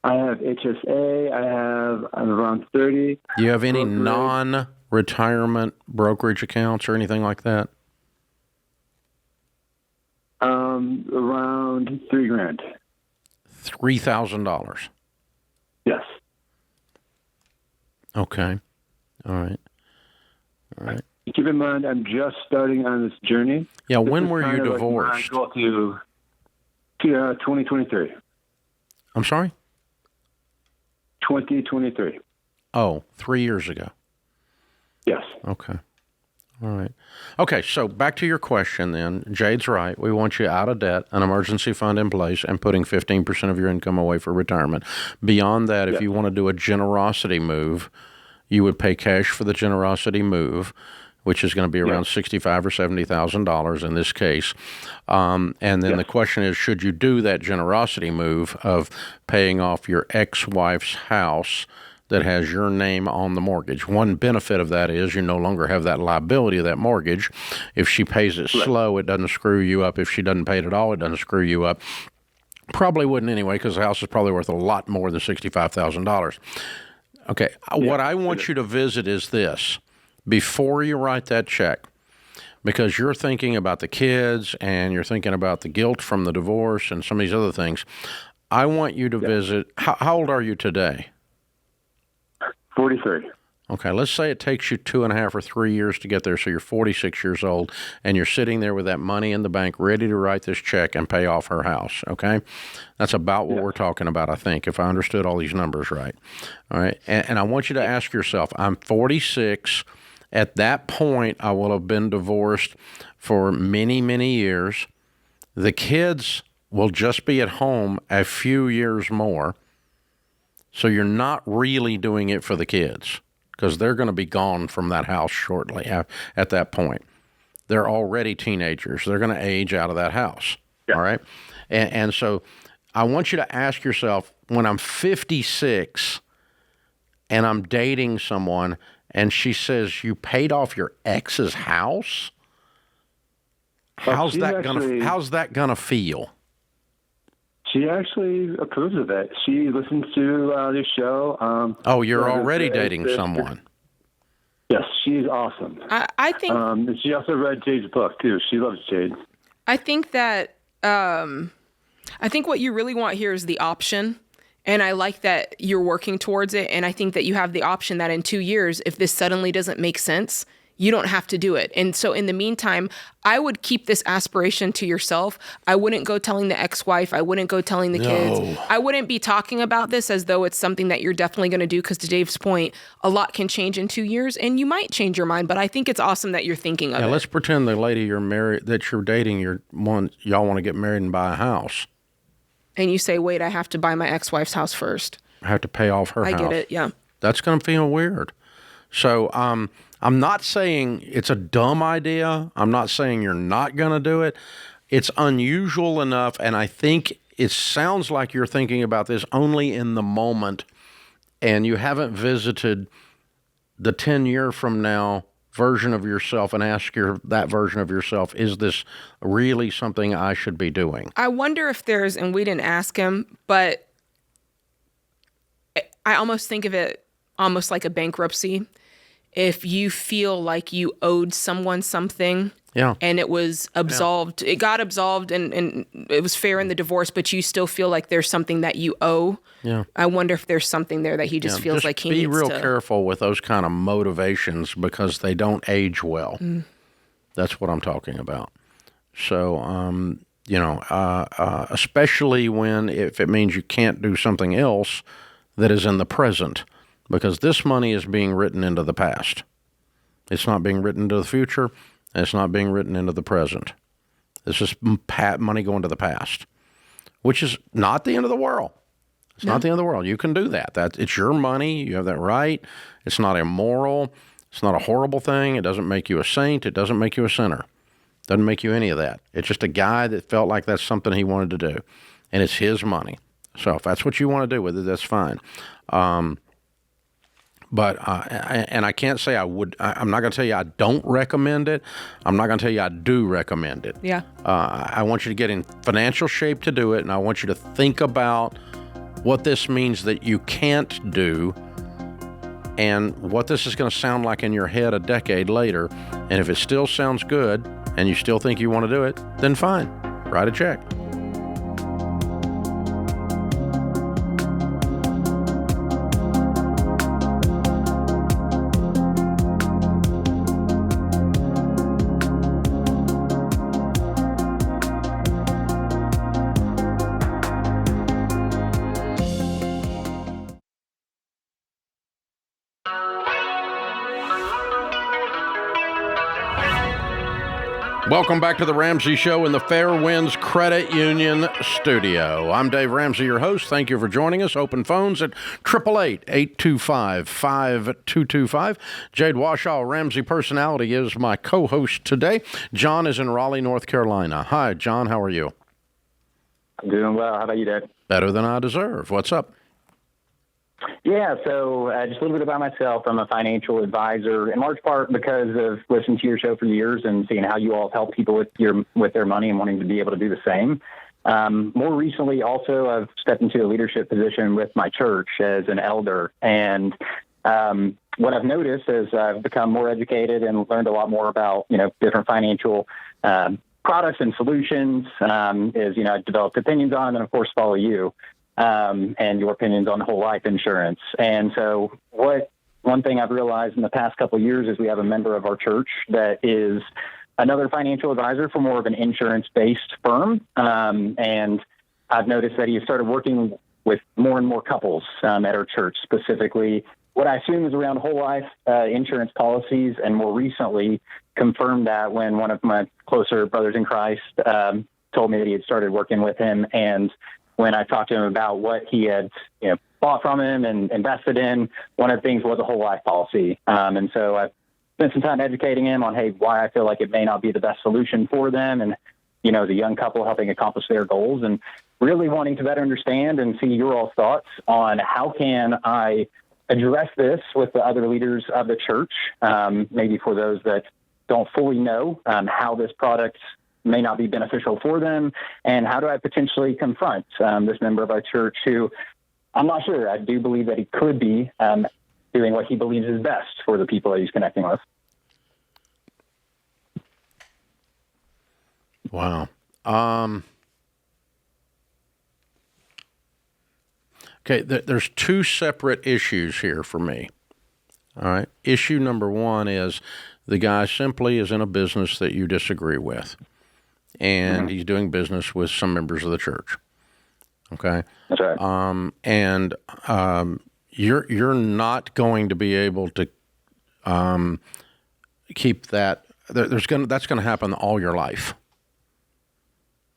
I have HSA. I have around 30. Do you have any non-retirement brokerage accounts or anything like that? Around $3,000. $3,000. Yes. Okay. All right. Keep in mind, I'm just starting on this journey. Yeah. When were you divorced? Like to 2023. I'm sorry? 2023. Oh, 3 years ago. Yes. Okay. All right. Okay, so back to your question then. Jade's right. We want you out of debt, an emergency fund in place, and putting 15% of your income away for retirement. Beyond that, if you want to do a generosity move, you would pay cash for the generosity move, which is going to be around $65,000 or $70,000 in this case. And then the question is, should you do that generosity move of paying off your ex-wife's house that has your name on the mortgage? One benefit of that is you no longer have that liability of that mortgage. If she pays it slow, it doesn't screw you up. If she doesn't pay it at all, it doesn't screw you up. Probably wouldn't anyway, because the house is probably worth a lot more than $65,000. Okay, what I want you to visit is this. Before you write that check, because you're thinking about the kids and you're thinking about the guilt from the divorce and some of these other things, I want you to visit. How old are you today? 43. Okay, let's say it takes you 2.5 or 3 years to get there, so you're 46 years old, and you're sitting there with that money in the bank ready to write this check and pay off her house, okay? That's about what we're talking about, I think, if I understood all these numbers right. All right, and I want you to ask yourself, I'm 46. At that point, I will have been divorced for many, many years. The kids will just be at home a few years more, so you're not really doing it for the kids, because they're going to be gone from that house shortly at that point. They're already teenagers. They're going to age out of that house, all right? And so I want you to ask yourself, when I'm 56 and I'm dating someone and she says, you paid off your ex's house? How's that going to feel? She actually approves of it. She listens to the show. You're already dating someone. Yes, she's awesome. I think... she also read Jade's book, too. She loves Jade. I think that... I think what you really want here is the option. And I like that you're working towards it. And I think that you have the option that in 2 years, if this suddenly doesn't make sense, you don't have to do it. And so in the meantime, I would keep this aspiration to yourself. I wouldn't go telling the ex-wife. I wouldn't go telling the kids. I wouldn't be talking about this as though it's something that you're definitely going to do, because to Dave's point, a lot can change in 2 years and you might change your mind. But I think it's awesome that you're thinking of it. Let's pretend the lady you're married, that you're dating, y'all want to get married and buy a house. And you say, wait, I have to buy my ex-wife's house first. I have to pay off her house. I get it, yeah. That's going to feel weird. So I'm not saying it's a dumb idea. I'm not saying you're not going to do it. It's unusual enough, and I think it sounds like you're thinking about this only in the moment, and you haven't visited the 10-year from now version of yourself and ask that version of yourself, is this really something I should be doing? I wonder if there's, and we didn't ask him, but I almost think of it almost like a bankruptcy. If you feel like you owed someone something and it was absolved, it got absolved and it was fair in the divorce, but you still feel like there's something that you owe. Yeah. I wonder if there's something there that he just feels like he needs to. Be real careful with those kind of motivations, because they don't age well. That's what I'm talking about. So, especially if it means you can't do something else that is in the present. because this money is being written into the past. It's not being written into the future, and it's not being written into the present. It's just money going to the past, which is not the end of the world. It's not the end of the world. You can do that. It's your money. You have that right. It's not immoral. It's not a horrible thing. It doesn't make you a saint. It doesn't make you a sinner. It doesn't make you any of that. It's just a guy that felt like that's something he wanted to do, and it's his money. So if that's what you want to do with it, that's fine. But I can't say I would. I'm not going to tell you I don't recommend it. I'm not going to tell you I do recommend it. Yeah. I want you to get in financial shape to do it, and I want you to think about what this means that you can't do and what this is going to sound like in your head a decade later. And if it still sounds good and you still think you want to do it, then fine. Write a check. Welcome back to the Ramsey Show in the Fair Winds Credit Union studio. I'm Dave Ramsey, your host. Thank you for joining us. Open phones at 888-825-5225. Jade Warshaw, Ramsey Personality, is my co-host today. John is in Raleigh, North Carolina. Hi, John. How are you? I'm doing well. How about you, Dad? Better than I deserve. What's up? Yeah, so just a little bit about myself. I'm a financial advisor, in large part because of listening to your show for years and seeing how you all help people with their money and wanting to be able to do the same. More recently, also, I've stepped into a leadership position with my church as an elder. And what I've noticed as I've become more educated and learned a lot more about, different financial products and solutions, is, I've developed opinions on and, of course, follow you. And your opinions on whole life insurance. And so one thing I've realized in the past couple of years is we have a member of our church that is another financial advisor for more of an insurance-based firm. And I've noticed that he has started working with more and more couples at our church, specifically what I assume is around whole life insurance policies, and more recently confirmed that when one of my closer brothers in Christ told me that he had started working with him. And when I talked to him about what he had, bought from him and invested in, one of the things was a whole life policy. And so I've spent some time educating him on, hey, why I feel like it may not be the best solution for them. And, as a young couple helping accomplish their goals, and really wanting to better understand and see your all's thoughts on how can I address this with the other leaders of the church, maybe for those that don't fully know how this product may not be beneficial for them, and how do I potentially confront this member of our church who I'm not sure. I do believe that he could be doing what he believes is best for the people that he's connecting with. Wow. Okay, there's two separate issues here for me. All right. Issue number one is the guy simply is in a business that you disagree with, and he's doing business with some members of the church. Okay. That's right. You're not going to be able to keep that. That's going to happen all your life.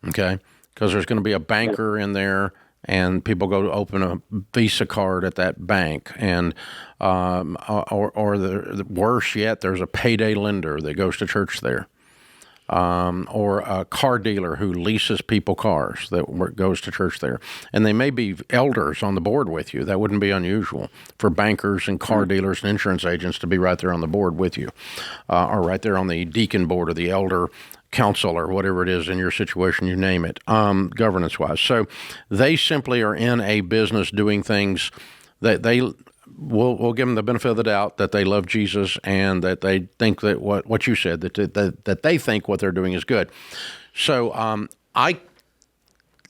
Okay, because there's going to be a banker in there, and people go to open a Visa card at that bank, and or the worse yet, there's a payday lender that goes to church there. Or a car dealer who leases people cars that goes to church there. And they may be elders on the board with you. That wouldn't be unusual for bankers and car dealers and insurance agents to be right there on the board with you, or right there on the deacon board or the elder council or whatever it is in your situation, you name it, governance-wise. So they simply are in a business doing things that we'll give them the benefit of the doubt that they love Jesus and that they think that what you said, that they think what they're doing is good. So I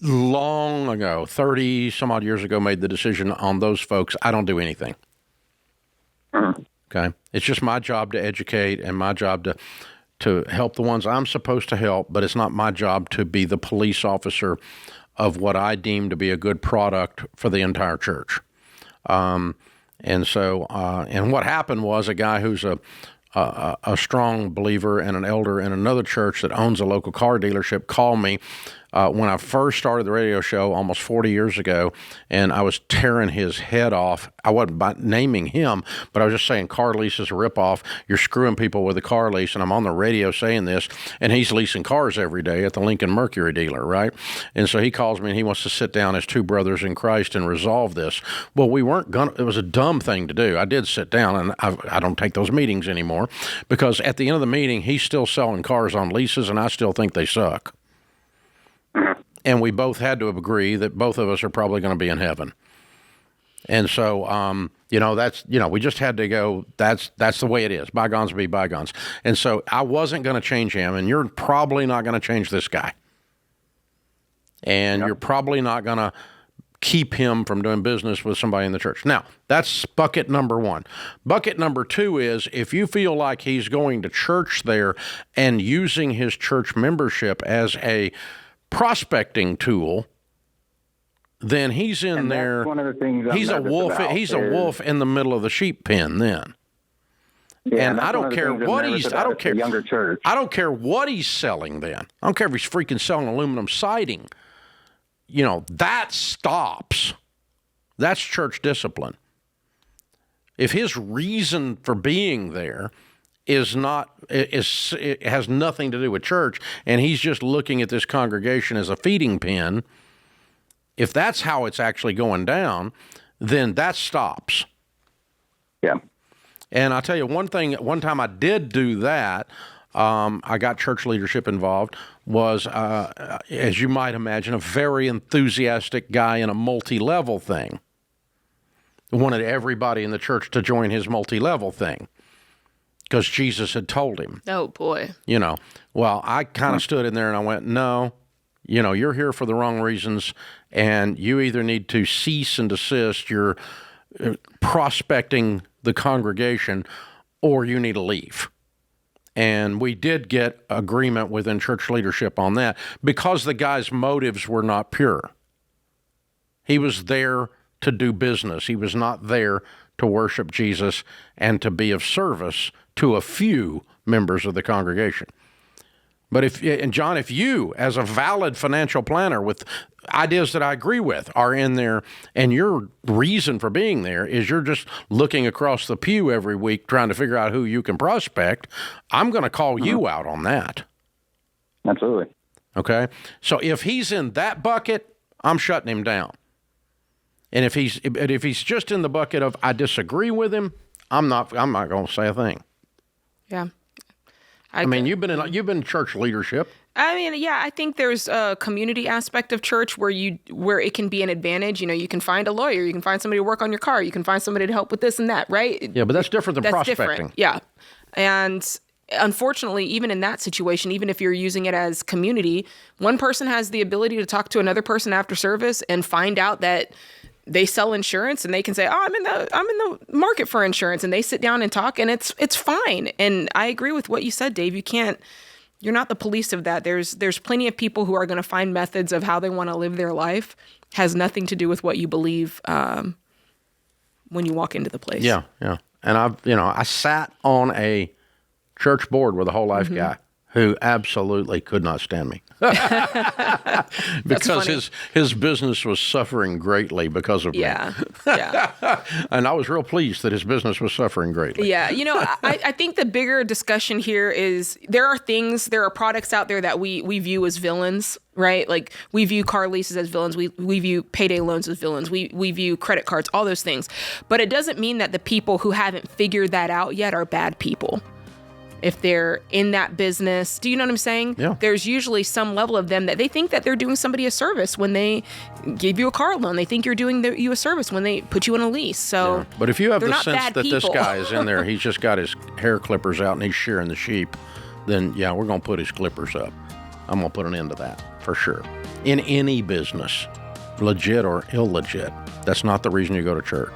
long ago, 30 some odd years ago, made the decision on those folks. I don't do anything. Okay. It's just my job to educate and my job to help the ones I'm supposed to help, but it's not my job to be the police officer of what I deem to be a good product for the entire church. And so, and what happened was a guy who's a strong believer and an elder in another church that owns a local car dealership called me when I first started the radio show almost 40 years ago, and I was tearing his head off. I wasn't naming him, but I was just saying car lease is a ripoff. You're screwing people with a car lease, and I'm on the radio saying this, and he's leasing cars every day at the Lincoln Mercury dealer, right? And so he calls me, and he wants to sit down as two brothers in Christ and resolve this. Well, we weren't going to. It was a dumb thing to do. I did sit down, and I don't take those meetings anymore because at the end of the meeting, he's still selling cars on leases, and I still think they suck. And we both had to agree that both of us are probably going to be in heaven. And so, we just had to go, that's the way it is. Bygones be bygones. And so I wasn't going to change him, and you're probably not going to change this guy. And you're probably not going to keep him from doing business with somebody in the church. Now, that's bucket number one. Bucket number two is if you feel like he's going to church there and using his church membership as a prospecting tool, then he's in there. One of the things he's a wolf. He's a wolf in the middle of the sheep pen. Then, yeah, and I don't care what he's. I don't care. Younger church. I don't care what he's selling. Then I don't care if he's freaking selling aluminum siding. That stops. That's church discipline. If his reason for being there it has nothing to do with church, and he's just looking at this congregation as a feeding pen, if that's how it's actually going down, then that stops. Yeah. And I'll tell you one time I did do that, I got church leadership involved, was, as you might imagine, a very enthusiastic guy in a multi-level thing. Wanted everybody in the church to join his multi-level thing. Because Jesus had told him. Oh, boy. Well, I kind of stood in there and I went, no, you're here for the wrong reasons, and you either need to cease and desist your prospecting the congregation, or you need to leave. And we did get agreement within church leadership on that because the guy's motives were not pure. He was there to do business. He was not there to worship Jesus and to be of service to a few members of the congregation. But if you, as a valid financial planner with ideas that I agree with, are in there, and your reason for being there is you're just looking across the pew every week trying to figure out who you can prospect, I'm going to call you out on that. Absolutely. Okay? So if he's in that bucket, I'm shutting him down. And if he's just in the bucket of I disagree with him, I'm not going to say a thing. Yeah. I mean, you've been in church leadership. I mean, yeah, I think there's a community aspect of church where it can be an advantage. You can find a lawyer, you can find somebody to work on your car, you can find somebody to help with this and that, right? Yeah, but that's different than prospecting. Different. Yeah. And unfortunately, even in that situation, even if you're using it as community, one person has the ability to talk to another person after service and find out that they sell insurance, and they can say, "Oh, I'm in the market for insurance," and they sit down and talk, and it's fine. And I agree with what you said, Dave. You're not the police of that. There's plenty of people who are going to find methods of how they want to live their life. Has nothing to do with what you believe when you walk into the place. Yeah, yeah. And I sat on a church board with a whole life guy who absolutely could not stand me. Because his business was suffering greatly because of me. Yeah. And I was real pleased that his business was suffering greatly. Yeah. I think the bigger discussion here is there are products out there that we view as villains, right? Like we view car leases as villains. We view payday loans as villains. We view credit cards, all those things. But it doesn't mean that the people who haven't figured that out yet are bad people. If they're in that business, do you know what I'm saying? Yeah. There's usually some level of them that they think that they're doing somebody a service when they give you a car loan. They think you're doing you a service when they put you on a lease. So, yeah. But if you have the sense that people. This guy is in there, he's just got his hair clippers out and he's shearing the sheep, then yeah, we're going to put his clippers up. I'm going to put an end to that for sure. In any business, legit or illegit, that's not the reason you go to church.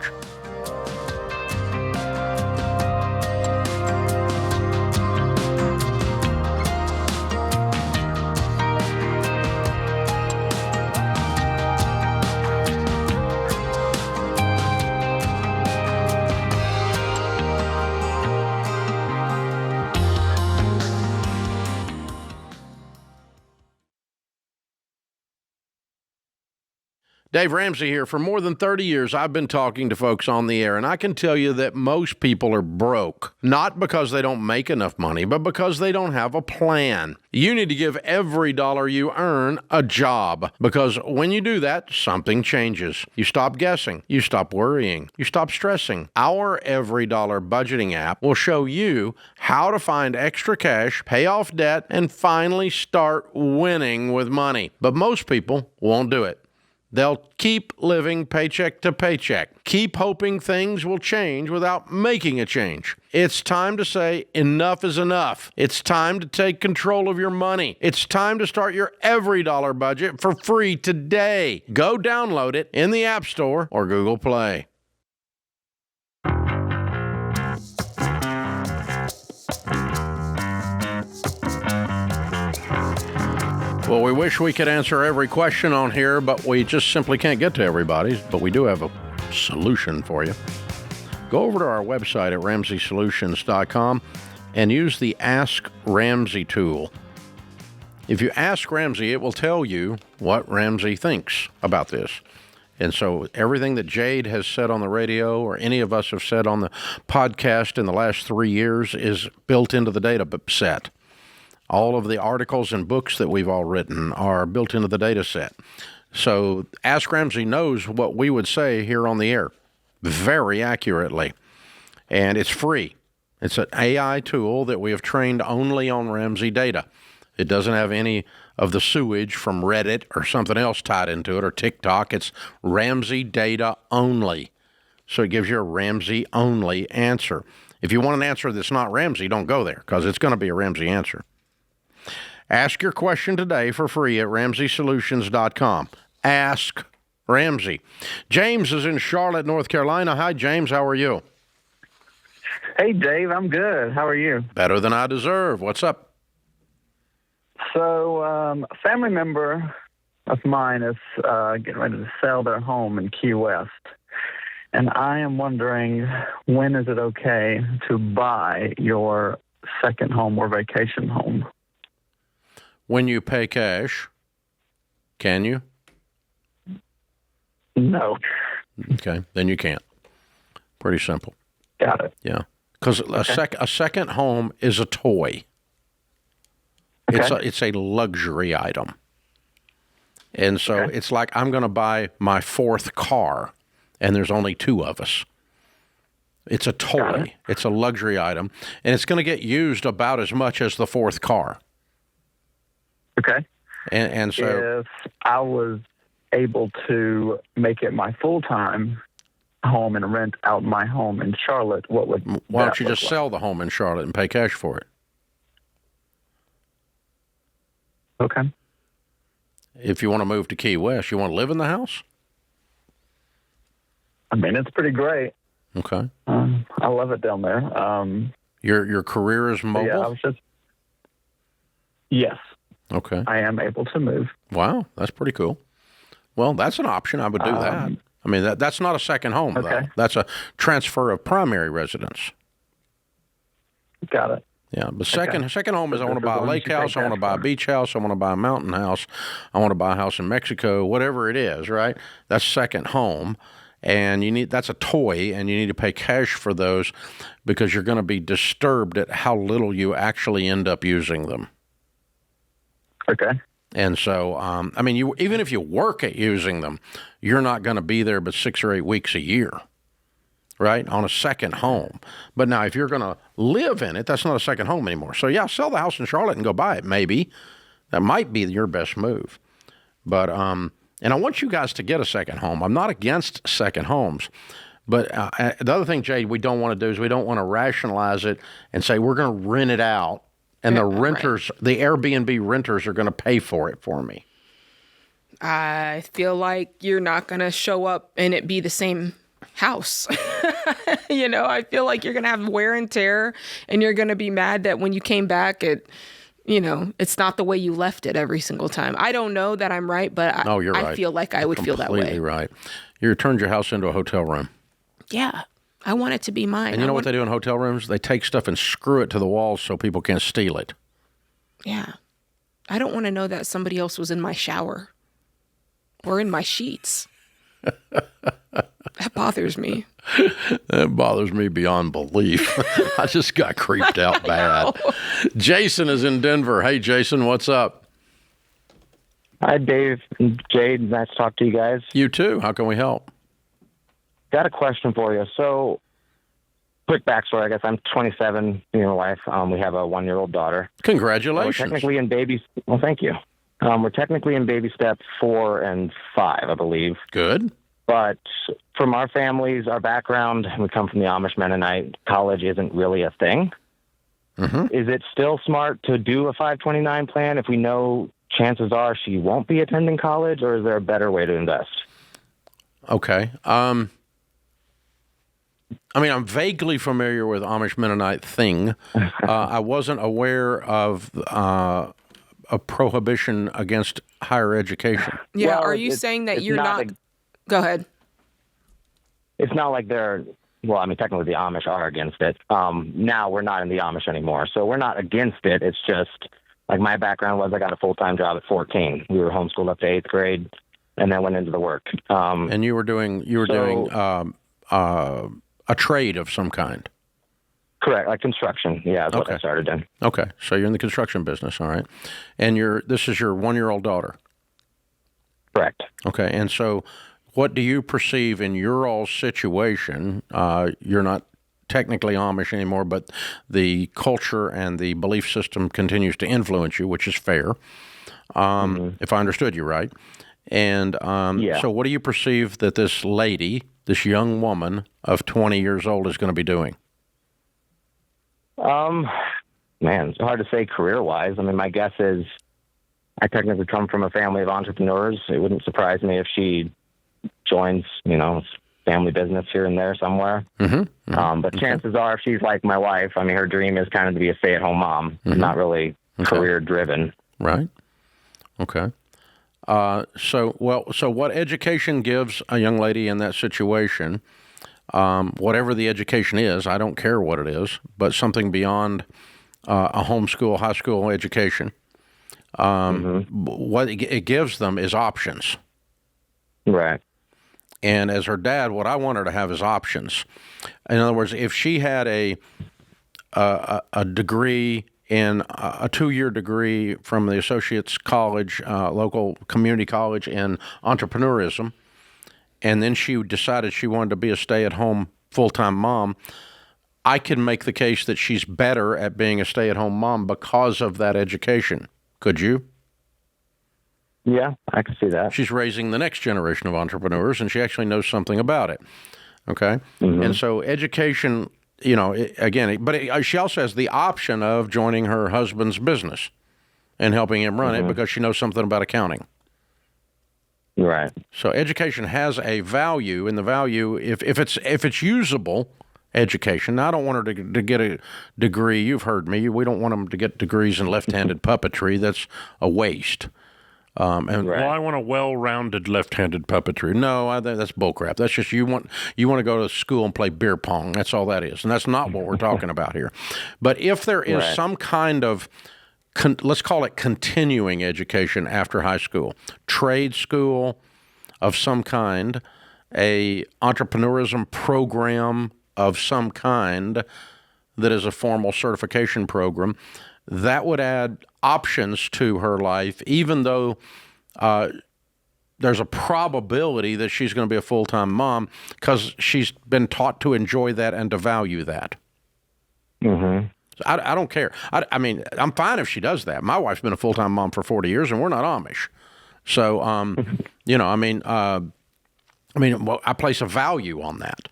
Dave Ramsey here. For more than 30 years, I've been talking to folks on the air, and I can tell you that most people are broke, not because they don't make enough money, but because they don't have a plan. You need to give every dollar you earn a job, because when you do that, something changes. You stop guessing. You stop worrying. You stop stressing. Our Every Dollar budgeting app will show you how to find extra cash, pay off debt, and finally start winning with money. But most people won't do it. They'll keep living paycheck to paycheck, keep hoping things will change without making a change. It's time to say enough is enough. It's time to take control of your money. It's time to start your Every Dollar budget for free today. Go download it in the App Store or Google Play. Well, we wish we could answer every question on here, but we just simply can't get to everybody's. But we do have a solution for you. Go over to our website at RamseySolutions.com and use the Ask Ramsey tool. If you ask Ramsey, it will tell you what Ramsey thinks about this. And so everything that Jade has said on the radio or any of us have said on the podcast in the last 3 years is built into the data set. All of the articles and books that we've all written are built into the data set. So Ask Ramsey knows what we would say here on the air very accurately. And it's free. It's an AI tool that we have trained only on Ramsey data. It doesn't have any of the sewage from Reddit or something else tied into it or TikTok. It's Ramsey data only. So it gives you a Ramsey only answer. If you want an answer that's not Ramsey, don't go there because it's going to be a Ramsey answer. Ask your question today for free at RamseySolutions.com. Ask Ramsey. James is in Charlotte, North Carolina. Hi, James. How are you? Hey, Dave. I'm good. How are you? Better than I deserve. What's up? So, a family member of mine is getting ready to sell their home in Key West. And I am wondering, when is it okay to buy your second home or vacation home? When you pay cash, can you? No. Okay, then you can't. Pretty simple. Got it. Yeah, because a second home is a toy. Okay. It's a luxury item. And so it's like I'm going to buy my fourth car, and there's only two of us. It's a toy. It's a luxury item, and it's going to get used about as much as the fourth car. Okay. And so if I was able to make it my full-time home and rent out my home in Charlotte, what would why don't you just sell the home in Charlotte and pay cash for it? Okay. If you want to move to Key West, you want to live in the house? I mean, it's pretty great. Okay. I love it down there. Your career is mobile? Yeah, I was just... Yes. Okay. I am able to move. Wow, that's pretty cool. Well, that's an option. I would do that. I mean, that's not a second home, though. That's a transfer of primary residence. Got it. Yeah, but second home is I want to buy a lake house, I want to buy a beach house, I want to buy a mountain house, I want to buy a house in Mexico, whatever it is, right? That's second home. And that's a toy, and you need to pay cash for those because you're going to be disturbed at how little you actually end up using them. Okay. And so, I mean, even if you work at using them, you're not going to be there but 6 or 8 weeks a year, right, on a second home. But now if you're going to live in it, that's not a second home anymore. So, yeah, sell the house in Charlotte and go buy it, maybe. That might be your best move. But and I want you guys to get a second home. I'm not against second homes. But the other thing, Jade, we don't want to do is we don't want to rationalize it and say we're going to rent it out. And the renters, the Airbnb renters are going to pay for it for me. I feel like you're not going to show up and it be the same house. I feel like you're going to have wear and tear and you're going to be mad that when you came back, it's not the way you left it every single time. I don't know that I'm right, but you're right. I feel like I would feel that way. Completely right. You turned your house into a hotel room. Yeah. I want it to be mine. And you know what they do in hotel rooms? They take stuff and screw it to the walls so people can't steal it. Yeah. I don't want to know that somebody else was in my shower or in my sheets. That bothers me. That bothers me beyond belief. I just got creeped out bad. Jason is in Denver. Hey, Jason, what's up? Hi, Dave and Jade. Nice to talk to you guys. You too. How can we help? Got a question for you. So, quick backstory. I guess I'm 27. Me and my wife. We have a 1-year-old daughter. Congratulations. We're technically in baby. Well, thank you. We're technically in baby steps 4 and 5, I believe. Good. But from our families, our background, we come from the Amish Mennonite. College isn't really a thing. Mm-hmm. Is it still smart to do a 529 plan if we know chances are she won't be attending college, or is there a better way to invest? Okay. I mean, I'm vaguely familiar with Amish Mennonite thing. I wasn't aware of a prohibition against higher education. Yeah, Well, are you saying that it's you're not... Go ahead. It's not like they're, well, I mean, technically the Amish are against it. Now we're not in the Amish anymore, so we're not against it. It's just, like, my background was I got a full-time job at 14. We were homeschooled up to 8th grade, and then went into the work. And you were doing a trade of some kind. Correct, like construction. Yeah, is what I started in. Okay, so you're in the construction business, all right. And this is your 1-year-old daughter. Correct. Okay, and so what do you perceive in your all situation? You're not technically Amish anymore, but the culture and the belief system continues to influence you, which is fair, if I understood you right. And so what do you perceive that this lady, this young woman of 20 years old, is going to be doing? Man, it's hard to say career-wise. I mean, my guess is I technically come from a family of entrepreneurs. It wouldn't surprise me if she joins, family business here and there somewhere. But chances are, if she's like my wife, I mean, her dream is kind of to be a stay-at-home mom, not really career-driven. Right. Okay. So what education gives a young lady in that situation, whatever the education is, I don't care what it is, but something beyond a homeschool, high school education, what it gives them is options. Right. And as her dad, what I want her to have is options. In other words, if she had a degree in a 2-year degree from the Associates College, local community college in entrepreneurism, and then she decided she wanted to be a stay-at-home full-time mom, I can make the case that she's better at being a stay-at-home mom because of that education. Could you? Yeah, I can see that. She's raising the next generation of entrepreneurs, and she actually knows something about it. Okay? And so education, but she also has the option of joining her husband's business and helping him run it because she knows something about accounting. Right. So education has a value, and the value, if it's usable education. Now, I don't want her to get a degree. You've heard me. We don't want them to get degrees in left-handed puppetry. That's a waste. Well, I want a well-rounded left-handed puppetry. No, that's bullcrap. That's just you want to go to school and play beer pong. That's all that is, and that's not what we're talking about here. But if there is some kind of let's call it continuing education after high school, trade school of some kind, a entrepreneurism program of some kind that is a formal certification program, that would add options to her life, even though there's a probability that she's going to be a full-time mom because she's been taught to enjoy that and to value that. I don't care. I mean, I'm fine if she does that. My wife's been a full-time mom for 40 years, and we're not Amish. So, I place a value on that.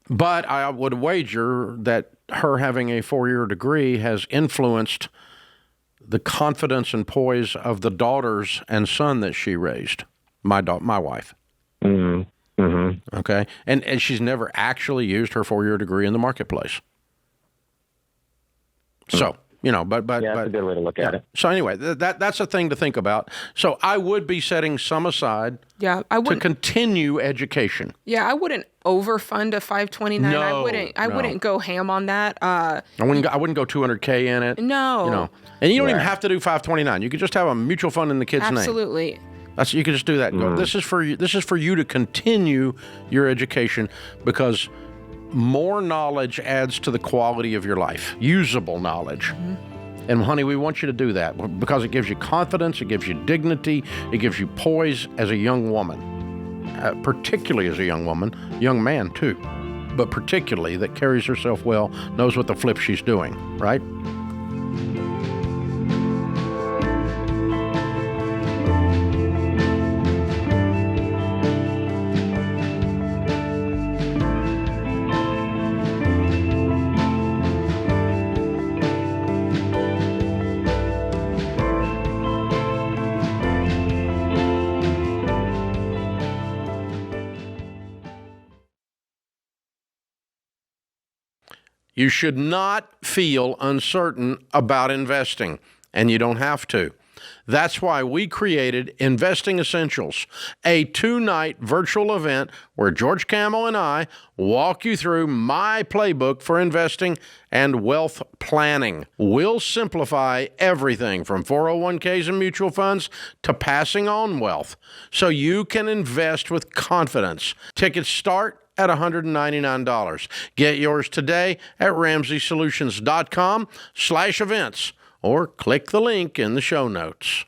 But I would wager that her having a 4-year degree has influenced the confidence and poise of the daughters and son that she raised, my wife. Okay? And she's never actually used her 4-year degree in the marketplace. So, but that's a good way to look at it. So anyway, that's a thing to think about. So I would be setting some aside to continue education. Yeah, I wouldn't overfund a 529. I wouldn't go ham on that. I wouldn't go $200K in it. No. And you don't even have to do 529. You could just have a mutual fund in the kid's name. Absolutely. You can just do that. Go. This is for you. This is for you to continue your education, because more knowledge adds to the quality of your life. Usable knowledge. And honey, we want you to do that because it gives you confidence, it gives you dignity, it gives you poise as a young woman, particularly as a young woman, young man too, but particularly that carries herself well, knows what the flip she's doing, right? You should not feel uncertain about investing, and you don't have to. That's why we created Investing Essentials, a 2-night virtual event where George Camel and I walk you through my playbook for investing and wealth planning. We'll simplify everything from 401ks and mutual funds to passing on wealth so you can invest with confidence. Tickets start at $199. Get yours today at RamseySolutions.com/events or click the link in the show notes.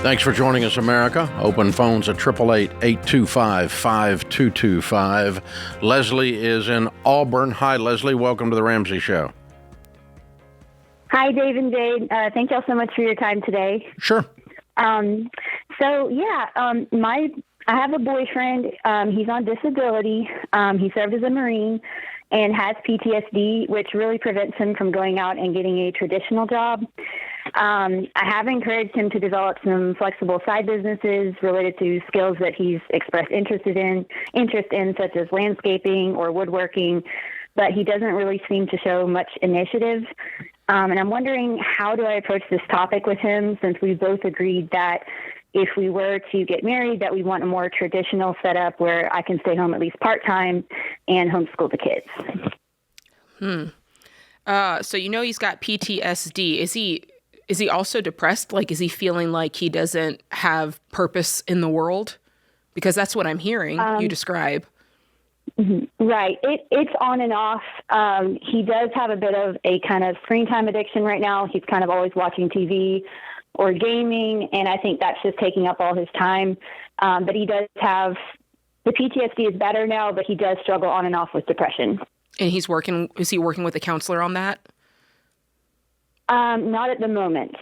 Thanks for joining us, America. Open phones at 888-825-5225. Leslie is in Auburn. Hi, Leslie. Welcome to the Ramsey Show. Hi, Dave and Jade. Thank y'all so much for your time today. Sure. I have a boyfriend. He's on disability. He served as a Marine and has PTSD, which really prevents him from going out and getting a traditional job. I have encouraged him to develop some flexible side businesses related to skills that he's expressed interest in, such as landscaping or woodworking, but he doesn't really seem to show much initiative. And I'm wondering, how do I approach this topic with him, since we both agreed that if we were to get married, that we want a more traditional setup where I can stay home at least part-time and homeschool the kids. So he's got PTSD. Is he also depressed? Like, is he feeling like he doesn't have purpose in the world? Because that's what I'm hearing you describe. Right. It's on and off. He does have a bit of a kind of screen time addiction right now. He's kind of always watching TV or gaming, and I think that's just taking up all his time. But he does have, the PTSD is better now, but he does struggle on and off with depression. And is he working with a counselor on that? Not at the moment.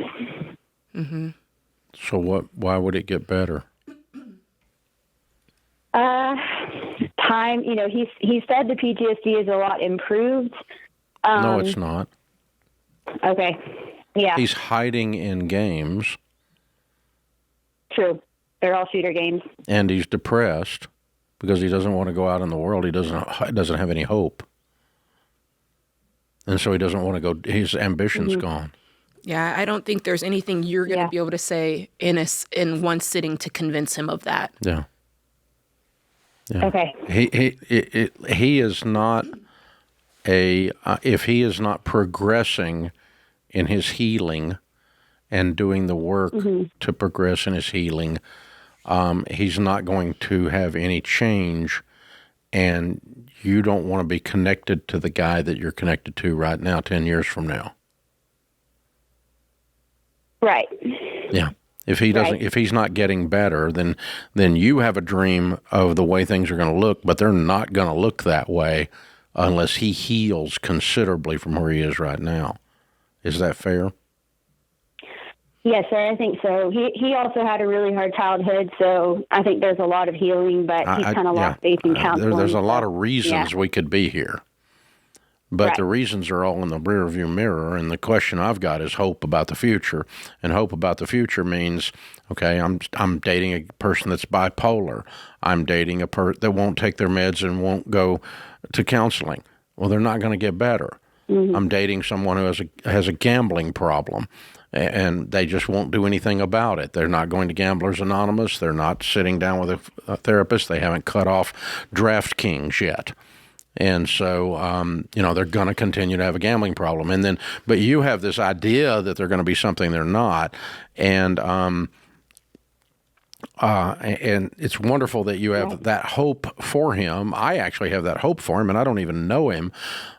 Mm-hmm. So why would it get better? Time, he said the PTSD is a lot improved. No, it's not. Okay. Yeah. He's hiding in games. True. They're all shooter games. And he's depressed because he doesn't want to go out in the world. He doesn't have any hope. And so he doesn't want to go. His ambition's gone. Yeah, I don't think there's anything you're going to be able to say in one sitting to convince him of that. Yeah. Okay. He is not if he is not progressing in his healing and doing the work to progress in his healing, he's not going to have any change, and you don't want to be connected to the guy that you're connected to right now 10 years from now. Right. Yeah. If he's not getting better, then you have a dream of the way things are going to look, but they're not going to look that way unless he heals considerably from where he is right now. Is that fair? Yes, sir, I think so. He also had a really hard childhood, so I think there's a lot of healing, but he's kind of lost faith in counseling. There's a lot of reasons we could be here. But the reasons are all in the rearview mirror, and the question I've got is hope about the future. And hope about the future means, okay, I'm dating a person that's bipolar. I'm dating a person that won't take their meds and won't go to counseling. Well, they're not going to get better. Mm-hmm. I'm dating someone who has a gambling problem, and they just won't do anything about it. They're not going to Gamblers Anonymous. They're not sitting down with a therapist. They haven't cut off DraftKings yet. And so, they're going to continue to have a gambling problem. But you have this idea that they're going to be something they're not. And it's wonderful that you have that hope for him. I actually have that hope for him, and I don't even know him.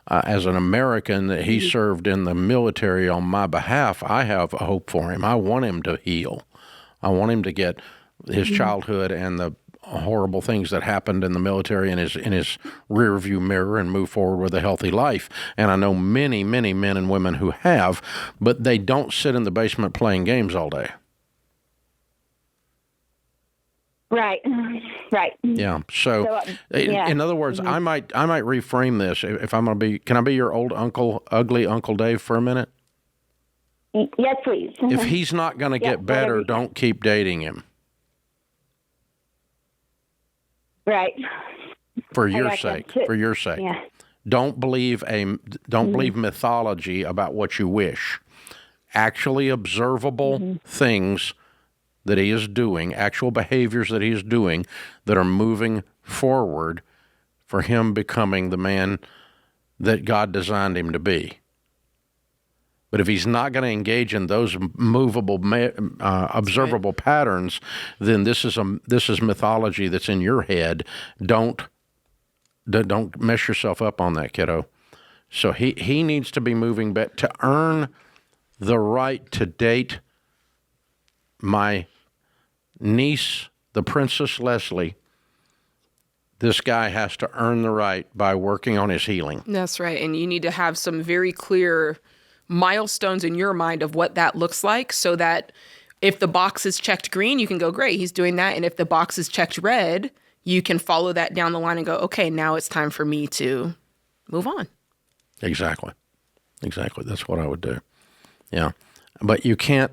As an American, that he served in the military on my behalf, I have a hope for him. I want him to heal. I want him to get his childhood and the horrible things that happened in the military in his rear view mirror and move forward with a healthy life. And I know many, many men and women who have, but they don't sit in the basement playing games all day. Right. Yeah. So in other words, I might reframe this. If I'm going to be, can I be your old uncle, ugly Uncle Dave for a minute? Yes, please. If he's not going to get better, don't keep dating him. Right. For your sake. For your sake. Yeah. Don't believe mythology about what you wish. Actually observable things that he is doing, actual behaviors that he is doing that are moving forward for him becoming the man that God designed him to be. But if he's not going to engage in those movable, observable patterns, then this is mythology that's in your head. Don't mess yourself up on that, kiddo. So he needs to be moving back to earn the right to date my niece, the Princess Leslie. This guy has to earn the right by working on his healing. That's right. And you need to have some very clear milestones in your mind of what that looks like, so that if the box is checked green, you can go, great, he's doing that. And if the box is checked red, you can follow that down the line and go, okay, now it's time for me to move on. Exactly. That's what I would do. Yeah. But you can't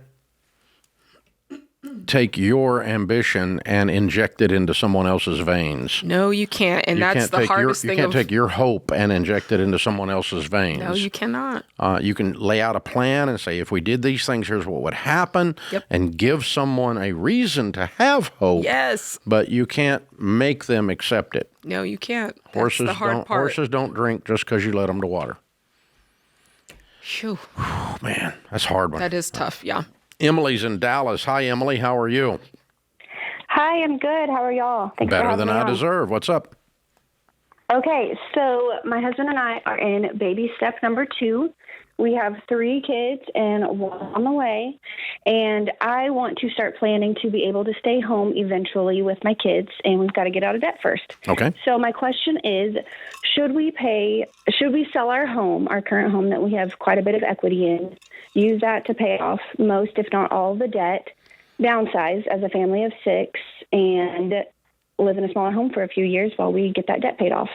take your ambition and inject it into someone else's veins. No, you can't. And that's the hardest thing. You can't take your hope and inject it into someone else's veins. No, you cannot. You can lay out a plan and say, if we did these things, here's what would happen, and give someone a reason to have hope. Yes. But you can't make them accept it. No, you can't. Horses don't drink just because you let them to water. Phew. Man, that's a hard one. That is tough, yeah. Emily's in Dallas. Hi, Emily. How are you? Hi, I'm good. How are y'all? Thanks Better for than I deserve. What's up? Okay, so my husband and I are in baby step number 2. We have 3 kids and 1 on the way, and I want to start planning to be able to stay home eventually with my kids, and we've got to get out of debt first. Okay. So my question is, should we sell our home, our current home that we have quite a bit of equity in, use that to pay off most, if not all, of the debt, downsize as a family of 6, and live in a smaller home for a few years while we get that debt paid off?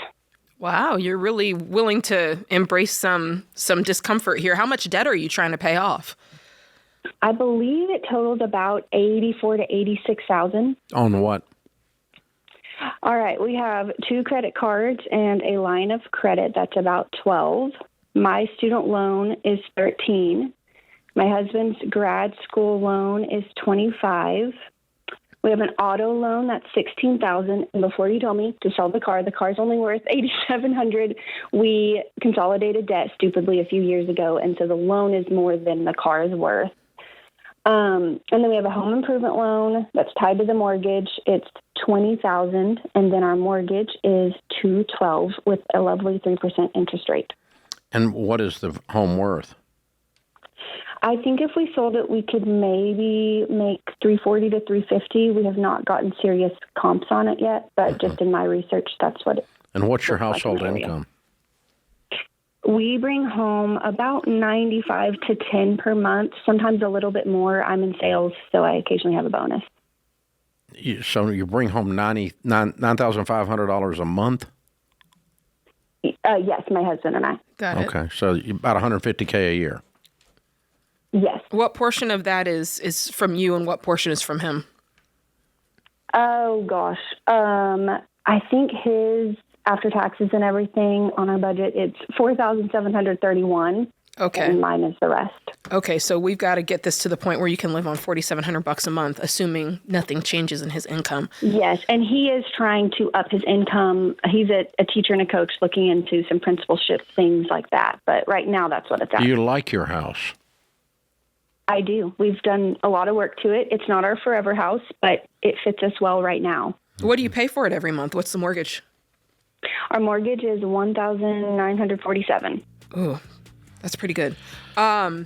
Wow, you're really willing to embrace some discomfort here. How much debt are you trying to pay off? I believe it totals about $84,000 to $86,000. On what? All right, we have 2 credit cards and a line of credit that's about $12,000. My student loan is $13,000. My husband's grad school loan is $25,000. We have an auto loan that's $16,000. And before you told me to sell the car's only worth $8,700. We consolidated debt stupidly a few years ago, and so the loan is more than the car is worth. And then we have a home improvement loan that's tied to the mortgage. It's $20,000, and then our mortgage is $212,000 with a lovely 3% interest rate. And what is the home worth? I think if we sold it, we could maybe make $340,000 to $350,000. We have not gotten serious comps on it yet, but just in my research, that's what it. And what's your household income? We bring home about $95,000 to $10,000 per month, sometimes a little bit more. I'm in sales, so I occasionally have a bonus. So you bring home $9,500 a month? Yes, my husband and I. Got it. Okay, so about $150K a year. Yes. What portion of that is from you and what portion is from him? Oh, gosh. I think his, after taxes and everything on our budget, it's $4,731. Okay. And mine is the rest. Okay, so we've got to get this to the point where you can live on $4,700 a month, assuming nothing changes in his income. Yes, and he is trying to up his income. He's a teacher and a coach looking into some principalship, things like that. But right now, that's what it's at. Do you like your house? I do. We've done a lot of work to it. It's not our forever house, but it fits us well right now. What do you pay for it every month? What's the mortgage? Our mortgage is $1,947. Ooh, that's pretty good. I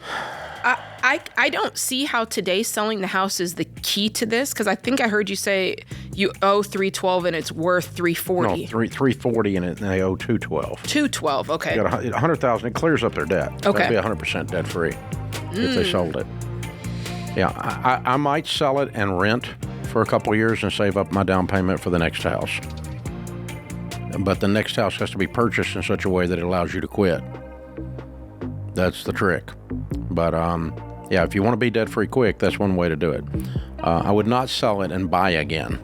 don't see how today selling the house is the key to this, because I think I heard you say you owe $312 and it's worth $340. No, $340 and they owe $212. $212, okay. You got $100,000. It clears up their debt. Okay. They'll be 100% debt free if they sold it. Yeah, I might sell it and rent for a couple of years and save up my down payment for the next house. But the next house has to be purchased in such a way that it allows you to quit. That's the trick. But yeah, if you want to be debt free quick, that's one way to do it. I would not sell it and buy again.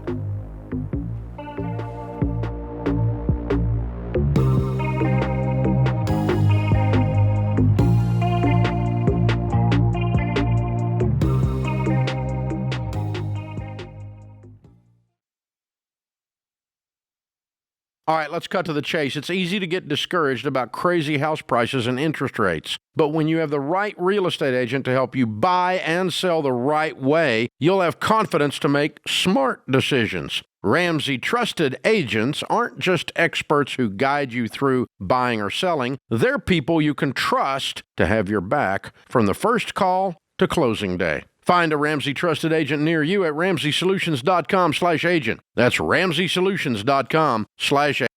All right, let's cut to the chase. It's easy to get discouraged about crazy house prices and interest rates. But when you have the right real estate agent to help you buy and sell the right way, you'll have confidence to make smart decisions. Ramsey Trusted Agents aren't just experts who guide you through buying or selling. They're people you can trust to have your back from the first call to closing day. Find a Ramsey Trusted Agent near you at RamseySolutions.com/agent. That's RamseySolutions.com/agent.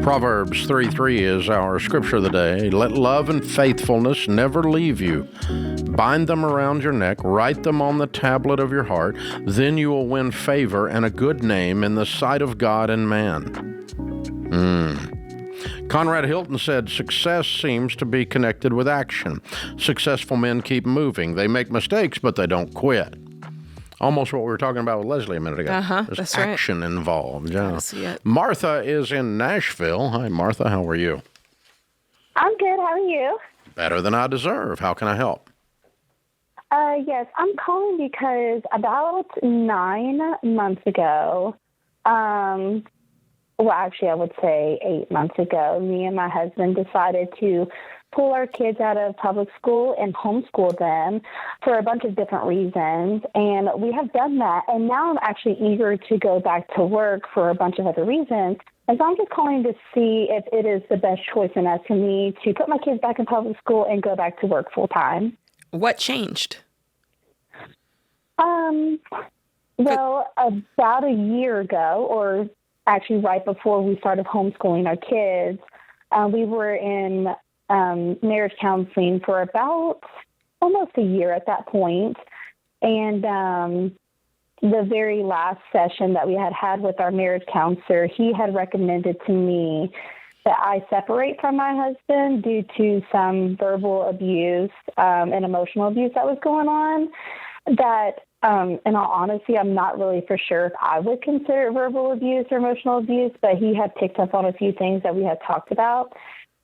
Proverbs 3:3 is our scripture of the day. Let love and faithfulness never leave you. Bind them around your neck, write them on the tablet of your heart. Then you will win favor and a good name in the sight of God and man. Conrad Hilton said, success seems to be connected with action. Successful men keep moving. They make mistakes, but they don't quit. Almost what we were talking about with Leslie a minute ago. There's that's action involved. Yeah. I see it. Martha is in Nashville. Hi, Martha. How are you? I'm good. How are you? Better than I deserve. How can I help? Yes, I'm calling because about 9 months ago, well, actually, I would say 8 months ago, me and my husband decided to pull our kids out of public school and homeschool them for a bunch of different reasons. And we have done that. And now I'm actually eager to go back to work for a bunch of other reasons. And so I'm just calling to see if it is the best choice in us for me to put my kids back in public school and go back to work full time. What changed? Well, about a year ago, or actually right before we started homeschooling our kids, we were in marriage counseling for about almost a year at that point. And the very last session that we had with our marriage counselor, he had recommended to me that I separate from my husband due to some verbal abuse and emotional abuse that was going on. That, in all honesty, I'm not really for sure if I would consider it verbal abuse or emotional abuse, but he had picked up on a few things that we had talked about.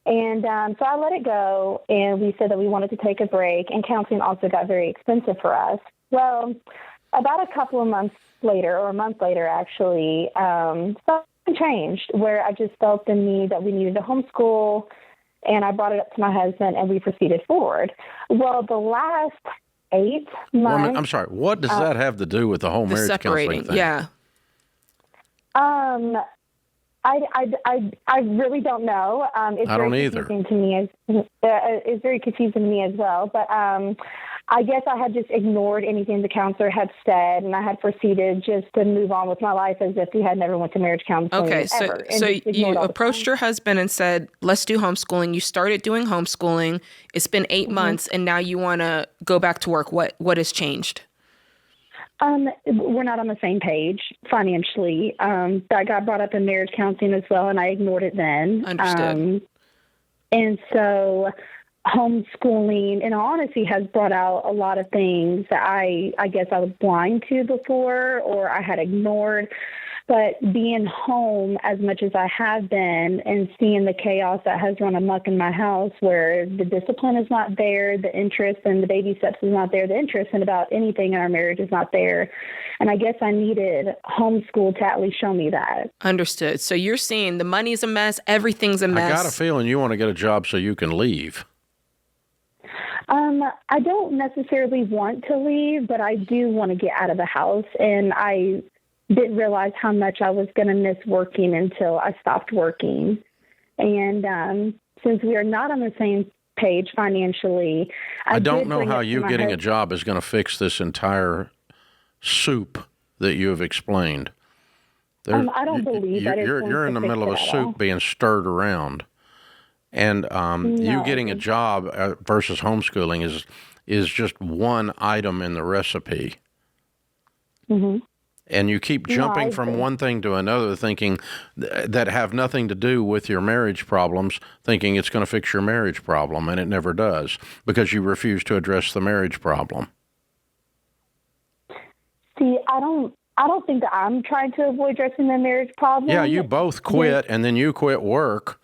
And so I let it go, and we said that we wanted to take a break, and counseling also got very expensive for us. Well, about a couple of months later, or a month later, actually, something changed where I just felt the need that we needed to homeschool, and I brought it up to my husband, and we proceeded forward. Well, the last 8 months... Well, I'm sorry, what does that have to do with the whole marriage counseling thing? Yeah. I really don't know. It's I don't very either. Confusing to me it's very confusing to me as well. But I I guess I had just ignored anything the counselor had said, and I had proceeded just to move on with my life as if we had never went to marriage counseling Okay, ever. so you approached your husband and said, let's do homeschooling. You started doing homeschooling. It's been 8 months, and now you want to go back to work. What has changed? We're not on the same page financially. That got brought up in marriage counseling as well, and I ignored it then. Understood. And so homeschooling, in all honesty, has brought out a lot of things that I guess I was blind to before or I had ignored. But being home as much as I have been and seeing the chaos that has run amok in my house where the discipline is not there, the interest and the baby steps is not there, the interest in about anything in our marriage is not there. And I guess I needed homeschool to at least show me that. Understood. So you're seeing the money's a mess, everything's a mess. I got a feeling you want to get a job so you can leave. I don't necessarily want to leave, but I do want to get out of the house. And I didn't realize how much I was going to miss working until I stopped working. And since we are not on the same page financially, I don't know how you getting a job is going to fix this entire soup that you have explained. I don't believe that you're in the middle of a soup being stirred around. And you getting a job versus homeschooling is just one item in the recipe. Mm-hmm. And you keep jumping from one thing to another, thinking that have nothing to do with your marriage problems, thinking it's going to fix your marriage problem, and it never does because you refuse to address the marriage problem. See, I don't think that I'm trying to avoid addressing the marriage problem. Yeah, you both quit, and then you quit work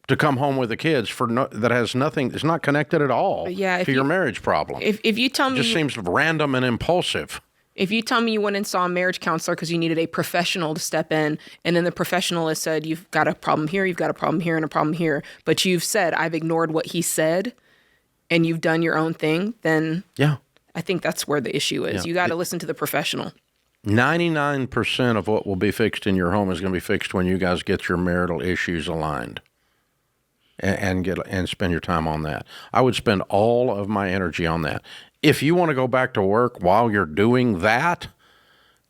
to come home with the kids that has nothing. It's not connected at all to your marriage problem. If you tell me, it just seems random and impulsive. If you tell me you went and saw a marriage counselor because you needed a professional to step in, and then the professional has said, you've got a problem here, you've got a problem here, and a problem here, but you've said, I've ignored what he said, and you've done your own thing, then I think that's where the issue is. Yeah. You got to listen to the professional. 99% of what will be fixed in your home is going to be fixed when you guys get your marital issues aligned and spend your time on that. I would spend all of my energy on that. If you want to go back to work while you're doing that,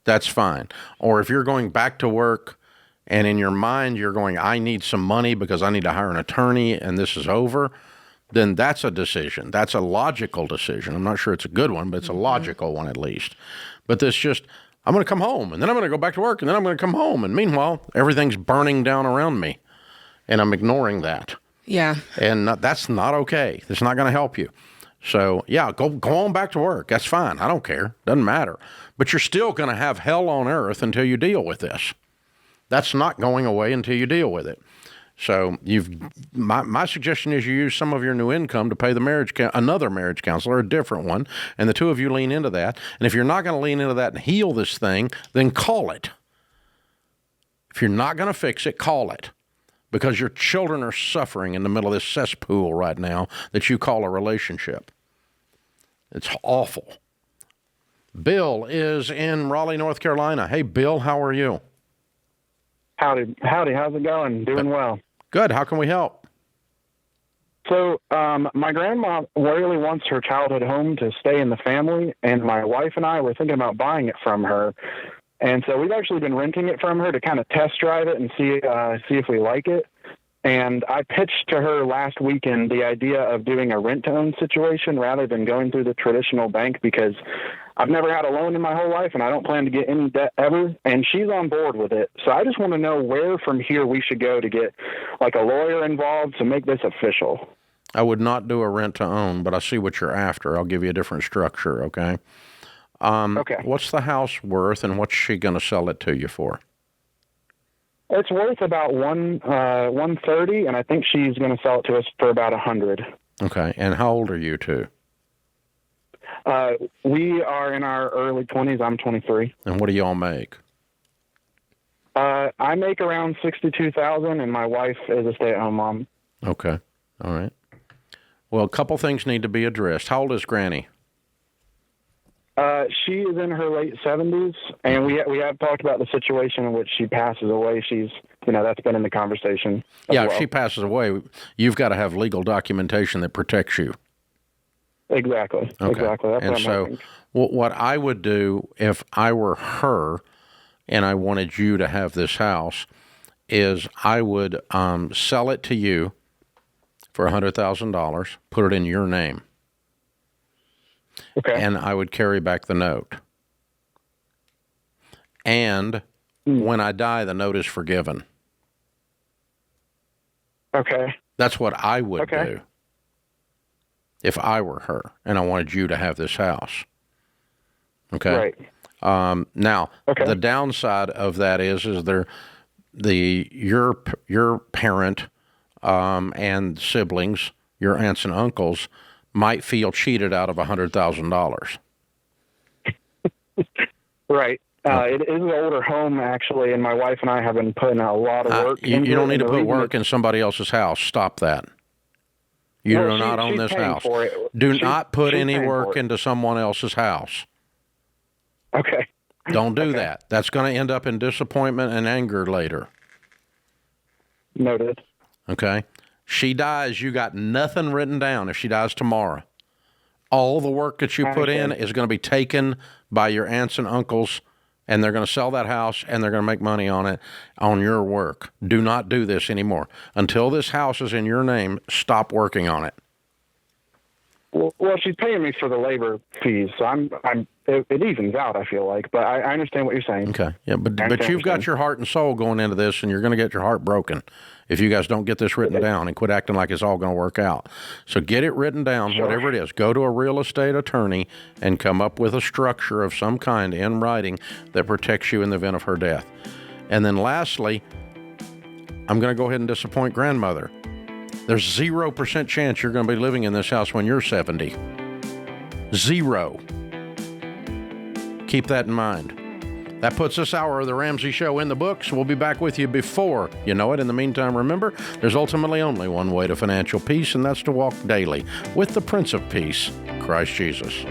that's fine. Or if you're going back to work and in your mind you're going, I need some money because I need to hire an attorney and this is over, then that's a decision. That's a logical decision. I'm not sure it's a good one, but it's a logical one at least. But this just, I'm going to come home and then I'm going to go back to work and then I'm going to come home. And meanwhile, everything's burning down around me and I'm ignoring that. Yeah. And that's not okay. It's not going to help you. So, yeah, go on back to work. That's fine. I don't care. Doesn't matter. But you're still going to have hell on earth until you deal with this. That's not going away until you deal with it. So my suggestion is you use some of your new income to pay another marriage counselor, a different one, and the two of you lean into that. And if you're not going to lean into that and heal this thing, then call it. If you're not going to fix it, call it. Because your children are suffering in the middle of this cesspool right now that you call a relationship. It's awful. Bill is in Raleigh, North Carolina. Hey, Bill, how are you? Howdy. How's it going? Doing well. Good. How can we help? So my grandma really wants her childhood home to stay in the family, and my wife and I were thinking about buying it from her. And so we've actually been renting it from her to kind of test drive it and see if we like it. And I pitched to her last weekend the idea of doing a rent-to-own situation rather than going through the traditional bank because I've never had a loan in my whole life and I don't plan to get any debt ever. And she's on board with it. So I just want to know where from here we should go to get like a lawyer involved to make this official. I would not do a rent-to-own, but I see what you're after. I'll give you a different structure, okay? Okay. What's the house worth and what's she going to sell it to you for? It's worth about $130, and I think she's going to sell it to us for about $100. Okay. And how old are you two? We are in our early 20s. I'm 23. And what do y'all make? I make around $62,000, and my wife is a stay-at-home mom. Okay. All right. Well, a couple things need to be addressed. How old is Granny? She is in her late 70s, and we have talked about the situation in which she passes away. She's, that's been in the conversation. Yeah, if she passes away, you've got to have legal documentation that protects you. Exactly. Okay. Exactly. That's And what I'm so hoping. what I would do if I were her and I wanted you to have this house is I would sell it to you for $100,000, put it in your name. Okay. And I would carry back the note. And when I die, the note is forgiven. Okay. That's what I would do if I were her and I wanted you to have this house. Okay. Right. Now, the downside of that is your parent and siblings, your aunts and uncles, might feel cheated out of $100,000. Right. It is an older home, actually, and my wife and I have been putting a lot of work into it. You don't need to and the put reason work in somebody else's house. Stop that. You do not own this house. Do not put any work into someone else's house. Okay. Don't do that. That's going to end up in disappointment and anger later. Noted. Okay. She dies, you got nothing written down if she dies tomorrow. All the work that you put in is going to be taken by your aunts and uncles, and they're going to sell that house, and they're going to make money on it, on your work. Do not do this anymore. Until this house is in your name, stop working on it. Well, she's paying me for the labor fees, so it evens out, I feel like. But I understand what you're saying. Okay, yeah, but you've got your heart and soul going into this, and you're going to get your heart broken if you guys don't get this written down and quit acting like it's all going to work out. So get it written down, whatever it is. Go to a real estate attorney and come up with a structure of some kind in writing that protects you in the event of her death. And then lastly, I'm going to go ahead and disappoint grandmother. There's 0% chance you're going to be living in this house when you're 70. 0. Keep that in mind. That puts this hour of the Ramsey Show in the books. We'll be back with you before you know it. In the meantime, remember, there's ultimately only one way to financial peace, and that's to walk daily with the Prince of Peace, Christ Jesus.